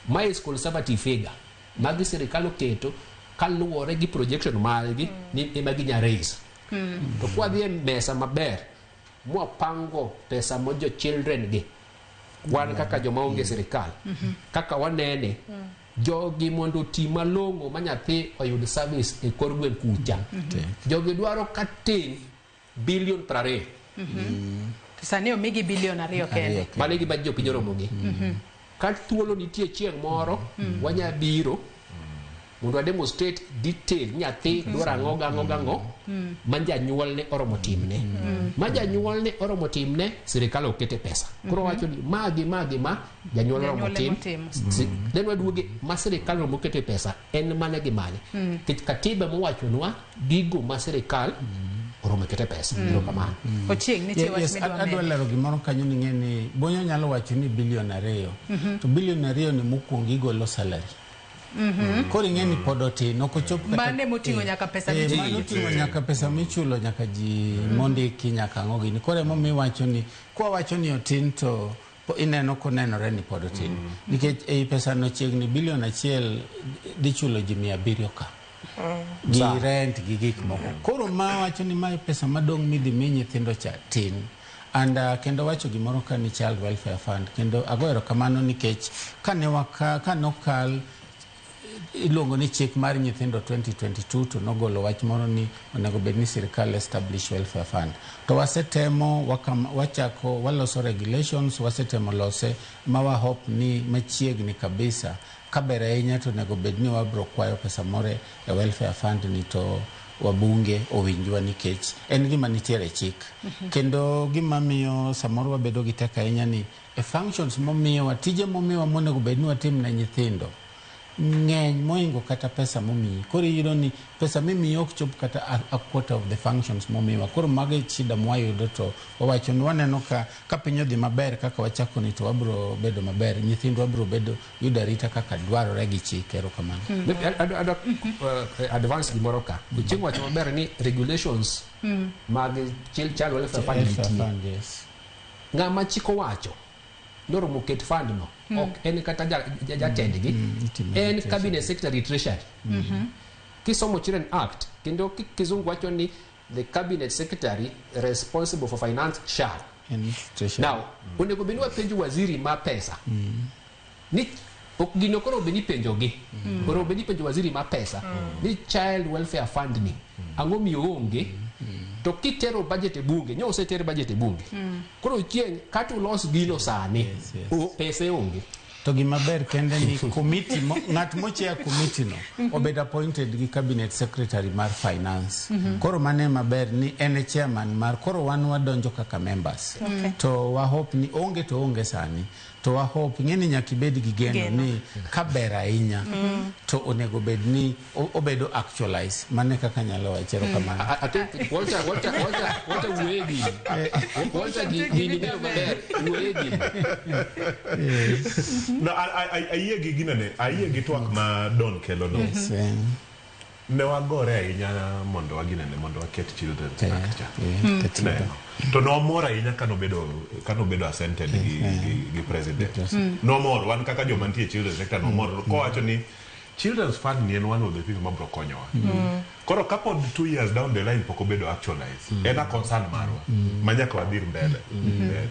my school conservative figure magi sirikal oketo kaluwore gi projection margi ni emagi nya raise to kwa dhi mesa maber mwapango pesa mojo children gi wan kaka joma onge sirikal kaka wanene jogi mondo ti malongo manyathi oyud service e kor gwen kucha jogi dwaro katin billion 20 sani omigi billion 2 kende mane gi bajo piny oromogi ka thuolo nitie chieng' moro wanya biro mondo demonstrate detail nyathi dwaro ang'o manjanyuol ne oromo timne manjanyuol ne oromo timne sirikal okete pesa koro wacho ni magi ma janyuol oromo tim den waduoge ma sirikal oromo kete pesa en mane gi mane katiba mowacho nwa gigo ma sirikal oromo kete pesa ero kamano ochieng' nitie wach midwa adwa lero gimoro kanyo ni ng'eni bonyo nyalo wacho ni billion 2 to billion 2 ni mokwongo igolo salary kori ng'eni podoti nokochop mane moting'o nyaka pesa michulo mane moting'o nyaka pesa michulo nyaka ji mondiki nyaka ng'ogi ni kore momi wacho ni kwa wacho ni otin to ineno konenore ni podotin nikech ei pesa no chiegni billion 1 dichulo ji 700 ka gi rent gi gik moko koro ma wacho ni ma pesa madong midhi mi nyithindo cha tin and kendo wacho gimoro ka ni Child Welfare Fund kendo agoero kamano nikech kanokal iluongo ni chik mar nyithindo 2022 to nogolo wach moro ni onego bed ni sirikal establish welfare fund to wasetemo wachako waloso regulations wasetemo lose mawa hope ni machiegni kabisa kabere ahinya to onego bed ni wabro kwayo pesa more e welfare fund ni to wabunge owinjwa nikech en gima nitiere chik kendo gima miyo samoro wabedo gi teko ahinya ni e functions momiyo tije momiyo monego bed ni watim na nyithindo ng'eny moingo kata pesa momiyi koro iyudo ni pesa mimiyi ok chop kata a quarter of the functions momiwa koro mage shida mwayudo to wawacho ni waneno ka piny odhi maber kaka wachako ni to wabro bedo maber nyithindo wabro bedo yudo arita kaka dwarore gi chik ero kamano advance gimoro ka chieng' wacho maber ni regulations mag Child Welfare Fund ng'ama chiko wacho noromo ket fund no ok en kata jatendgi en cabinet secretary treasury kisomo Children Act kendo kizungu wacho ni the cabinet secretary responsible for finance shall now onego beni wapenjo waziri ma pesa ni ok gino koro beni penjo gi koro beni penjo waziri ma pesa ni child welfare fund ni ango mi onge to kitero budget e bunge nyo osetere budget e bunge koro chieng katu los gino sani o pesa onge to gima ber kende ni committee ngat mochia committee no obed appointed gi cabinet secretary mar finance koro mane maber ni en chairman mar koro wan wadonjo kaka members to wa hope ni onge to onge sani to wa hope ngeni nyaki bed gi geno ni kabera inya to onego bed ni obedo actualize mane kaka nyalo wachero kama atenti Walter wegi Walter gini bero maber wegi no aye gi ginane aye gi twak ma don kelo no ne wagore ahinya mondo waginene mondo waket children's act to no mora ahinya kano bedo assented gi president no more wan kaka joma nitie children's sector no more ko wacho ni children's fund ni en one of the things mabro konyowa koro kapod 2 years down the line poko bedo actualize ena concern marwa manyaka wadhir mbele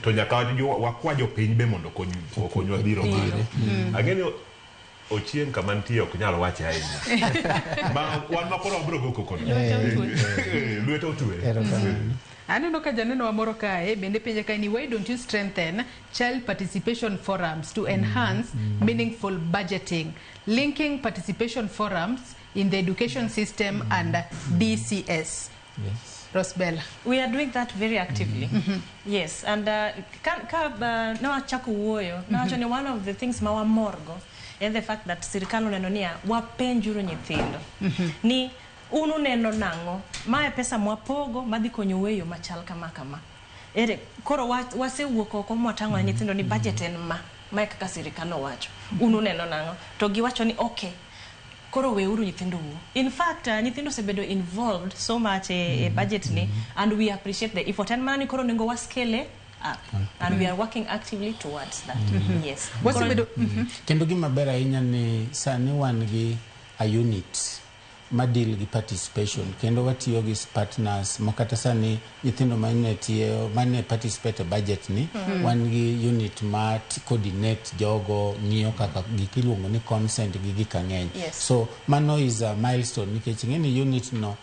to nyaka wakwajo piny be mondo okonywa dhiro malo ageni ochien kama nitie ok nyalo wache ahinya ma wan makoro bro go kokono lweto tuwe Aneno ka janeno wa moro kae bende penje ka ni why don't you strengthen child participation forums to enhance meaningful budgeting, linking participation forums in the education system and DCS. Yes. Rosbella. We are doing that very actively. Yes, and no chaku woyo. No, actually one of the things mawa morgo is the fact that sirikalo nenonia wapenjuru nyithindo. Ni unu neno nango mae pesa mwapogo madhi konyo weyo machal kama ere koro wase wuoko ko mwatango nyithindo ni budget en ma kaka sirikano wacho unu neno nango to giwacho ni okay koro weuru nyithindo wu in fact nyithindo sebedo involved so much a budget ni and we appreciate the effort and mani koro nengo waskele up and we are working actively towards that. Yes wasebedo kendo gima bera ahinya ni sani wan gi a unit madil gi participation kendo watiyo gi partners makata sani nyithindo mane participate budget ni wan gi unit ma coordinate jogo ngiyo kaka gikiluongo ni consent gi gikang'eny so mano is a milestone nikech ngeni unit no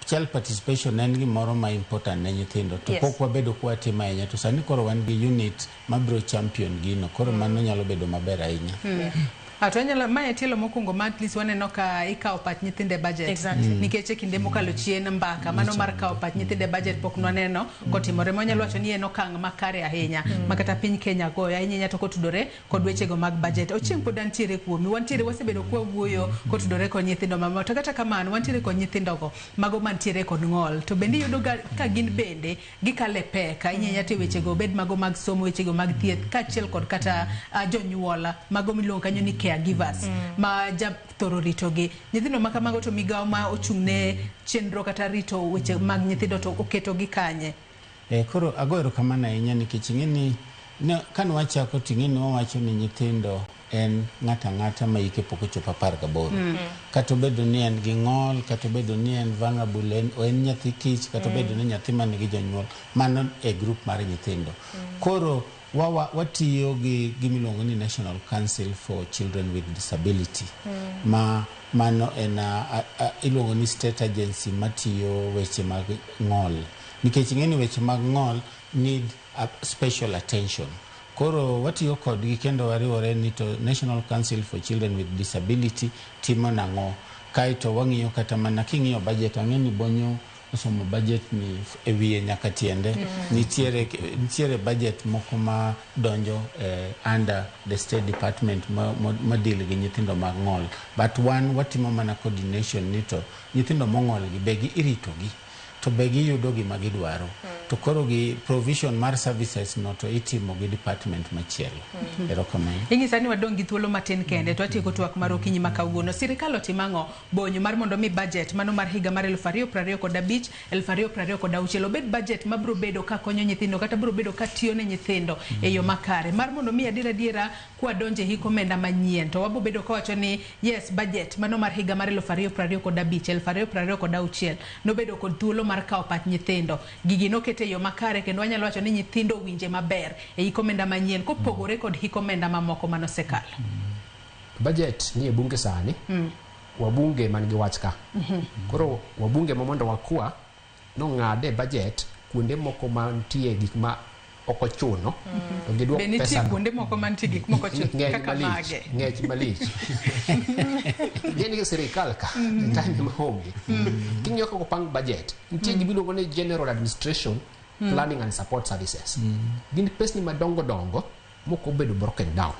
child participation en gimoro ma important ne nyithindo to pok wabedo kwa tima ahinya to sani koro wan gi unit mabro champion gino koro mano nyalo bedo maber ahinya. Atwanyala mae tielo mokungo ma at least waneno ka ikao pat nyithinde budget nikech kinde mokalo chien mbaka mano mar kao pat nyithinde budget pok nwaneno kotimore monyalo wacho ni en okang' makare ahinya makata piny Kenya goyo ahinya to kotudore kod wechego mag budget ochieng' pod antiere kuomi wantiere wasebedo kwa wuoyo kotudore kod nyithindo mama to kata kamano wantiere kod nyithindogo mago mantiere kod ng'ol to bende yudo ka gin bende gikale pek ahinya te wechego bed mago mag somo wechego mag thieth kaachiel kod kata jonyuola mago miluongo kanyo ni givers ma thoro rito gi nyithindo makamago to migawo ma ochung'ne chenro kata rito weche mag nyithindo to oketo gi kanye koro agoero kamano ahinya nikech ing'eni kane wachako ting'eni wawacho ni nyithindo en ng'ata ma hike pok ochopo 18 kata obedo ni en gi ng'ol kata obedo ni en vulnerable en nyathi kich kata obedo ni nyathi man gi jonyuol mano e group mar nyithindo koro watiyo gi gimiluongo ni National Council for Children with Disability mano en iluongo ni state agency matiyo weche mag ng'ol nikech ng'eni weche mag ng'ol need a special attention koro watiyo kodgi kendo wariwore ni to National Council for Children with Disability timo nang'o kaito wang'iyo kata mana king'iyo budget ang'eni bonyo osomo budget ni ewiye nyaka tiende nitiere budget moko ma donjo under the State Department ma deal gi nyithindo mag ng'ol but watimo mana coordination ni to nyithindo mong'ol gi begi irito gi to begi yudo gima gidwaro to koro gi provision mar services no to itimo gi department machielo erokamano ing'isa ni wadong' gi thuolo matin kende to atieko twak mar okinyi makawuono sirikal otimang'o bonyo mar mondo mi budget mano mar higa mar 2025 2026 obed budget mabro bedo ka konyo nyithindo kata bro bedo ka tiyo ne nyithindo e yo makare mar mondo mi adiera kwa donje hiko menda manyien to wabo bedo ka wacho ni yes budget mano mar higa mar 2025 2026 no bedo kod thuolo mar kao pat nyithindo gigino kete yo makare kendo wanyalo wacho ni nyithindo winje maber e hiko menda manyien kopogore kod hiko menda mamoko manosekalo budget ni e bunge sani wabunge man gi wach ka koro wabunge ma mondo wakwa no ng'ade budget kuonde moko mantie gik ma oko chuno to giduok pesa kuonde moko mantie gik moko chuno kaka mage ngech malich geni serikal ka tani mahonge kinyo ko pang budget nitie gibiluongo ni general administration planning and support services gin pesa ni madongo dongo moko bedo broken down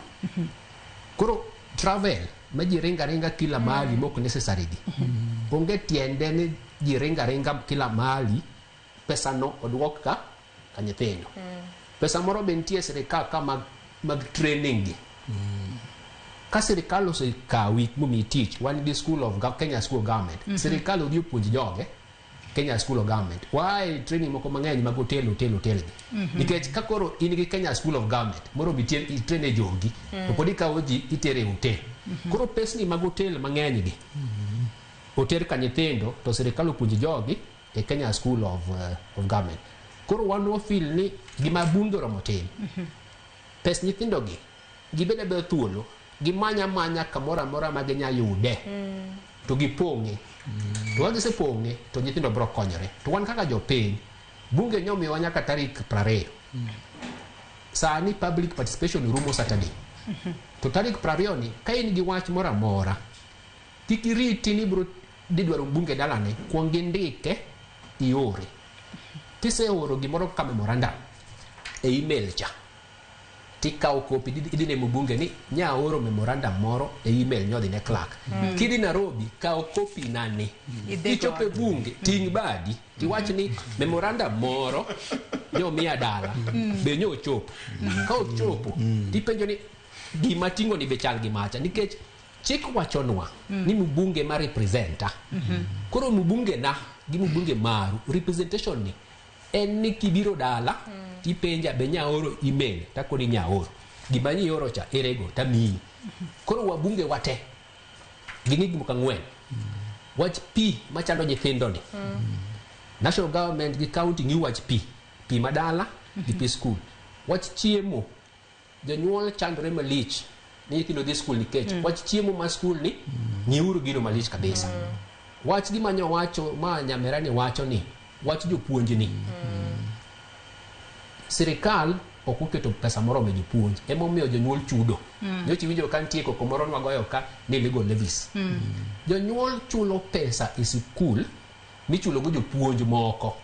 koro travel ma ji ringa kila mahali moko necessary gi onge tiende ni ji ringa kila mahali pesa no odwok ka nyithindo pesa moro bentie serikal ka mag training gi ka serikal osekawi mumi teach one day school of Kenya School of Government serikal odhi puonj joge Kenya School of Government why training moko mang'eny mag hotel gi nikech ka koro in gi Kenya School of Government moro bitie train jogi to podi ka oji itere hotel koro pesni mag hotel mang'eny gi hotel ka nyithindo to serikal opuonj jogi e Kenya School of Government koro wano feel ni gima bundo romotin pes nyithindo gi gibede be thuolo gimanya kamora ma ginya yude to gipong'e to wagise pong'e to nyithindo bro konyore to wan kaka jopiny bunge nyomi wanyaka tarik 20 sani public participation rumo Saturday to tarik 20 ni ka in gi wach mora mora tikiriti ni bro didwaro bunge dalane kuongi ndike iore kise oro gimoro ka memorandum e email cha tikao kopi idine mbunge ni nya oro memorandum moro e email nyodhi ne clerk kidi Nairobi kao kopi nane ichope bunge ting badi tiwach ni memorandum moro nyo mia dala be nyo chopo ka ochopo dipenjo ni gima tingo ni bechal gimacha nikech chik wachonwa ni mbunge ma representa koro mbunge na gi mbunge maru representation ni en ni kibiro dala tipenja be nya oro email takoni nya oro gima ni oro cha erego tami koro wabunge wate gini gimuka ngwen wach pi machando nyithindo ni national government gi county ngi wach pi madala gi pi school wach chiemo jonyuol chandore malich ni nyithindo dhi school nikech wach chiemo ma school ni nyiuru gino malich kabisa wach gima nyo wacho ma nyamerani wacho ni wach jopuonj ni serikal okuketo pesa moro me jopuonj emo miyo jonyuol chudo nyochi winjo kan tieko komoro nwagoyo ka ni legal levies jonyuol chulo pesa e skul michulo go jopuonj moko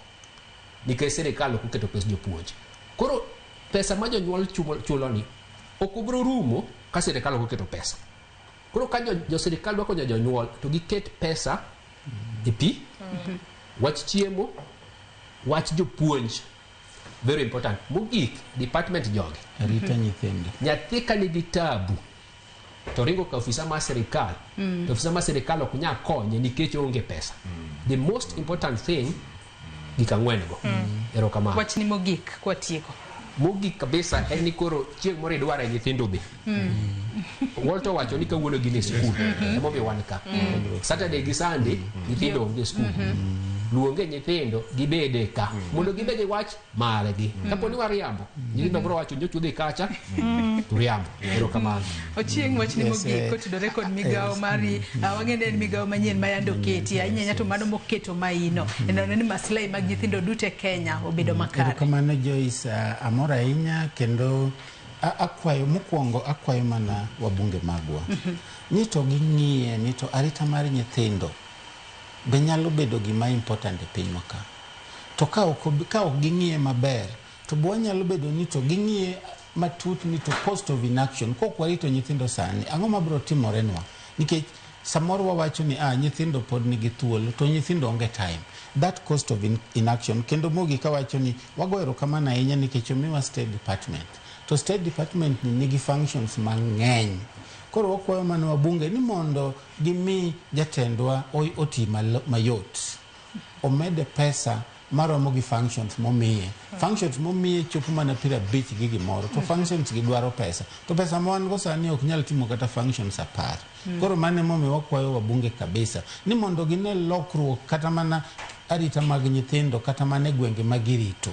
nikech serikal okuketo pesa jopuonj koro pesa ma jonyuol chulo ni okubro rumo ka serikal okuketo pesa koro ka jo serikal dwako jonyuol to giket pesa e pi wach chiemo wach jopuonj very important mogik department joge rita nyithindo nyathi ka ni vitabu to ringo ka ofisa ma serikal to ofisa ma serikal ok nya konye nikech onge pesa the most important thing gikang'wen go ero kama wach ni mogik kwa tieko mogik kabisa en ni koro chieng' moro idwara nyithindo be Walter wacho ni kawuono gine skul emo be wan ka Saturday gi Sunday nyithindo onge skul luonge nyithindo gibede ka mondo gibede wach margi kapo ni wariambo nyithindo bro wacho nyochu dhi kacha turiambo ero kamano ochieng' wach ni mogik kotudore kod migawo mari wang'ene ni migawo manyien ma yando keti ahinya to mano moketo maino neno ni maslahi mag nyithindo duto Kenya obedo makare ero kamano Joyce amora ahinya kendo akwayo mokwongo akwayo mana wabunge magwa ni to ging'iye ni to arita mar nyithindo be nyalo bedo gima important e pinywa ka to ka ok ging'iye maber to bo nyalo bedo ni to ging'iye matut ni to cost of inaction kok warito nyithindo sani ang'o mabro timorenwa nikech samoro wawacho ni nyithindo pod nigi thuolo to nyithindo onge time that cost of inaction kendo mogi kawacho ni wagoero kamana ahinya nikech omiwa state department to state department ni nigi functions mang'eny koro wakwayo mana wabunge ni mondo gimi jatendwa oti mayot omede pesa maromo gi functions momiye chopo mana pira bich gi gimoro to functions gi dwaro pesa to pesa ma wan go sani ok nyal timo kata functions apar koro mane momiyo wakwayo wabunge kabisa ni mondo gine lokruok kata mana arita mag nyithindo kata mana gwenge magirito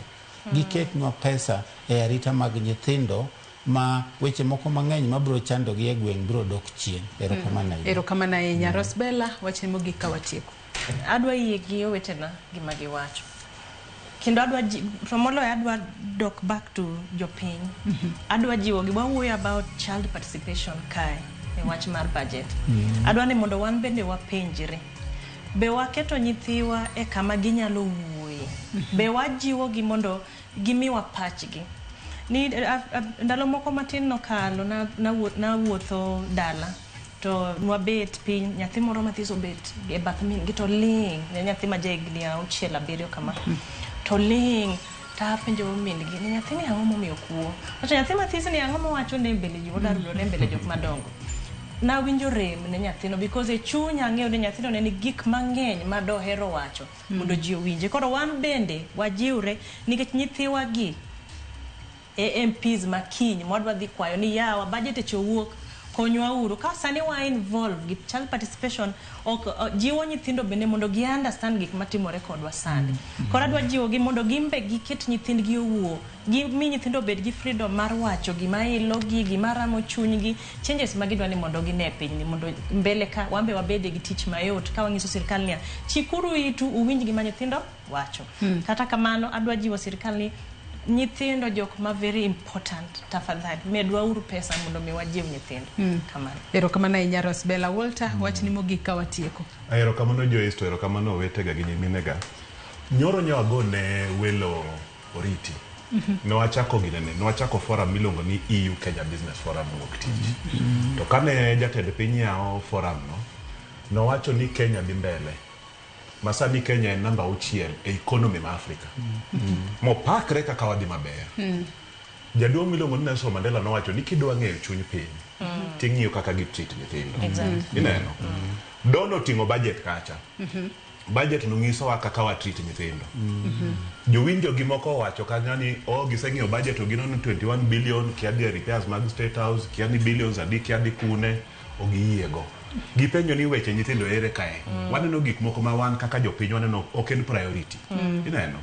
giketnwa pesa e arita mag nyithindo ma weche moko mang'eny mabro chando gi e gweng' bro dok chien. Erokamano ahinya. Rosbella, wache mogik ka watieko. Adwa yie gi wetena gima giwacho. Kendo adwa dok back to jopiny. Adwa jiwo gi wawuoyo about child participation kae e wach mar budget. Adwa ni mondo wan bende wapenjre. Be waketo nyithiwa e kama ginyalo wuoye. Be wajiwo gi mondo gimiwa pachgi. Ni ndalo moko matin nokalo na wuotho dala to nwabet piny nyathi moro mathis obet e bath min gi to ling nyathi ma jahigni 6-7 kama to ling ta penjo min gi ni nyathi ni ang'o momiyo kuo acha nyathi mathis ni ang'o mowacho ne mbele ji odarulo ne mbele jok madongo na winjo rem ne nyathino because e chunya ng'eyo ne nyathino ne ni gik mang'eny ma dohero wacho mondo ji owinje koro wan bende wajiwre nikech nyithiwa gi MPs makiny modwa dhi kwayo ni yawa budget e chowuok konywa uru ka sani wa involve gi child participation jiwo nyithindo bende mondo gi understand gik matimore kodwa sani kora dwa jiwo gi mondo gimbe giket nyithindgi owuo mi nyithindo bed gi freedom mar wacho gima ilo gi gima ramo chunygi changes magidwa ni mondo gine piny mondo mbele ka wambe wabede gi tich mayot ka wangiso sirkal ni chikuru itu uwinj gima nyithindo wacho kata kamano adwa jiwo sirkal ni nyithindo jok ma very important tafadhali medwa uru pesa mondo mi wajiw nyithindo kamano. Erokamano ahinya Rosbella. Walter, wach ni mogik ka watieko. Erokamano Joyce, erokamano wetega gi nyiminega. Nyoro nyawago ne welo oriti. Nwachako ginene, nwachako forum miluongo ni EU Kenya Business Forum wuoktiji. To kane jatend piny yao forum no, nowacho ni Kenya dhi mbele. Masani Kenya en namba 6 e economy ma Afrika. Mopakre kaka wadhi maber. Jaduong' miluongo ni Nelson Mandela nowacho ni kidwa ng'eyo chuny piny, ting'iyo kaka gitreat nyithindo. Ineno. Dono tingo budget kacha. Budget no ngisowa kaka watreat nyithindo. Jowinjo gi moko wacho kanyo ni giseng'eyo budget ogino ni 21 billion kiadhi repairs mag State House, kiani billions adi kiadhi kune ogiyiego. Gipenjo ni weche nyithindo ere kae. Waneno gik moko ma wan kaka jopiny waneno ok en priority. Ineno.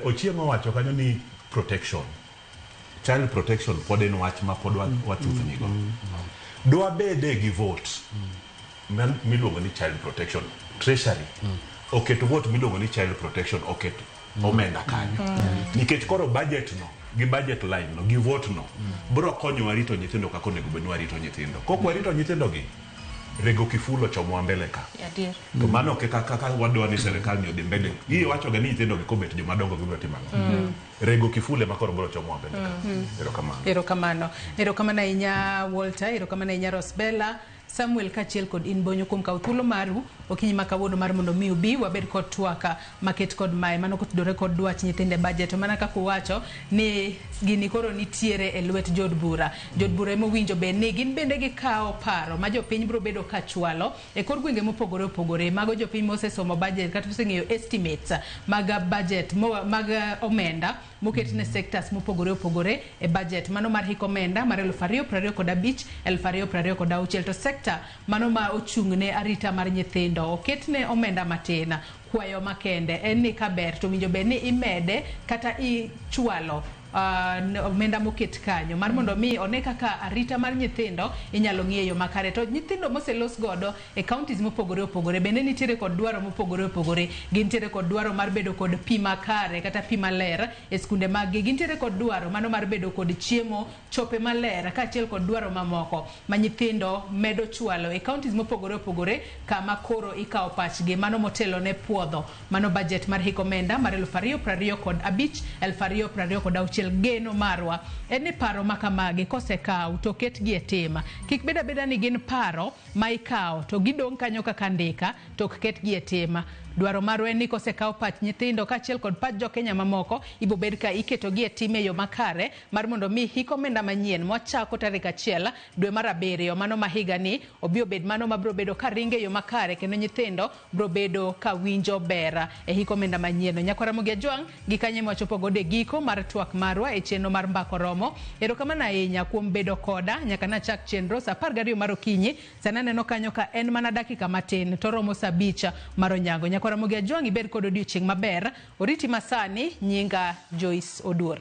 Ochieng' owacho kanyo ni protection. Child protection pod en wach ma pod watuthnigo. Dwa bede gi vote. Miluongo ni child protection. Treasury. Oketo vote miluongo ni child protection oketo omenda kanyo. Nikech koro budget no gi budget line no gi vote no bro konyo warito nyithindo kako nego bed warito nyithindo koko warito nyithindo gi rego kifulo chomo mbele ka to mano kaka wadwa ni serikali ni odhi mbele hii wacho ga ni nyithindo gi kobet joma dongo gi timo rego kifule makoro bro chomo mbele ka erokamano ahinya Walter. Erokamano ahinya Rosbella. Samuel kachiel kod in bonyo kuom kaw thuolo maru okinyi makawuono mar mondo mi ubi wabed kod twaka maket kod mae mano kotudore kod dwach nyithinde budget mana kaka uwacho ni gini koro nitiere e lwet jod bura emo winjo be ni gin bende gikawo paro ma jopiny bro bedo ka chwalo e kor gwenge mopogore opogore mago jopiny mosesomo budget kata oseng'eyo estimates mag budget mag omenda moket ne sectors mopogore opogore e budget mano mar hik omenda mar 2025 2026 to sector mano ma ochung'ne arita mar nyithindo oketne omenda matina kwayo makende en ni kaber to winjo be ni imede kata ichwalo omenda moket kanyo mar mondo mi one kaka arita mar nyithindo inyalo ng'eyo makare to nyithindo moselos godo e counties mopogore opogore bende nitiere kod dwaro mopogore opogore gintiere kod dwaro mar bedo kod pi makare kata pi maler e skunde mag gi gintiere kod dwaro mano mar bedo kod chiemo chope maler kaachiel kod dwaro mamoko ma nyithindo medo chwalo e counties mopogore opogore kama koro ikawo pachgi mano motelo ne puodho mano budget mar hik omenda mar 2025 2026 geno marwa en ni paro makamagi kosekaw to ketgi e tema kik beda ni gin paro ma ikaw to gidong kanyo kaka ndika to ketgi e tema dwaro marwa en ni kosekaw pach nyithindo kaachiel kod pach jo Kenya mamoko ibo bed ka iketo gi e time yo makare mar mondo mi hik omenda manyien mochako tarik 1 dwe mar 7 mano ma higa ni obiro bed mano ma bro bedo ka ringe yo makare kendo nyithindo bro bedo ka winjo bera e hik omenda manyien nyakwara Mugia Jwang gi kanye mwachopo gode giko mar twak marwa e chenro mar mbako romo erokamano ahinya kuom bedo koda nyaka na chak chenro sa 12 mar okinyi sana neno kanyo ka en mana dakika matin to romo sa 5 mar onyango nyakwara Mugia Jwang ibed kod odiochieng' maber oriti masani nyinga Joyce Oduor.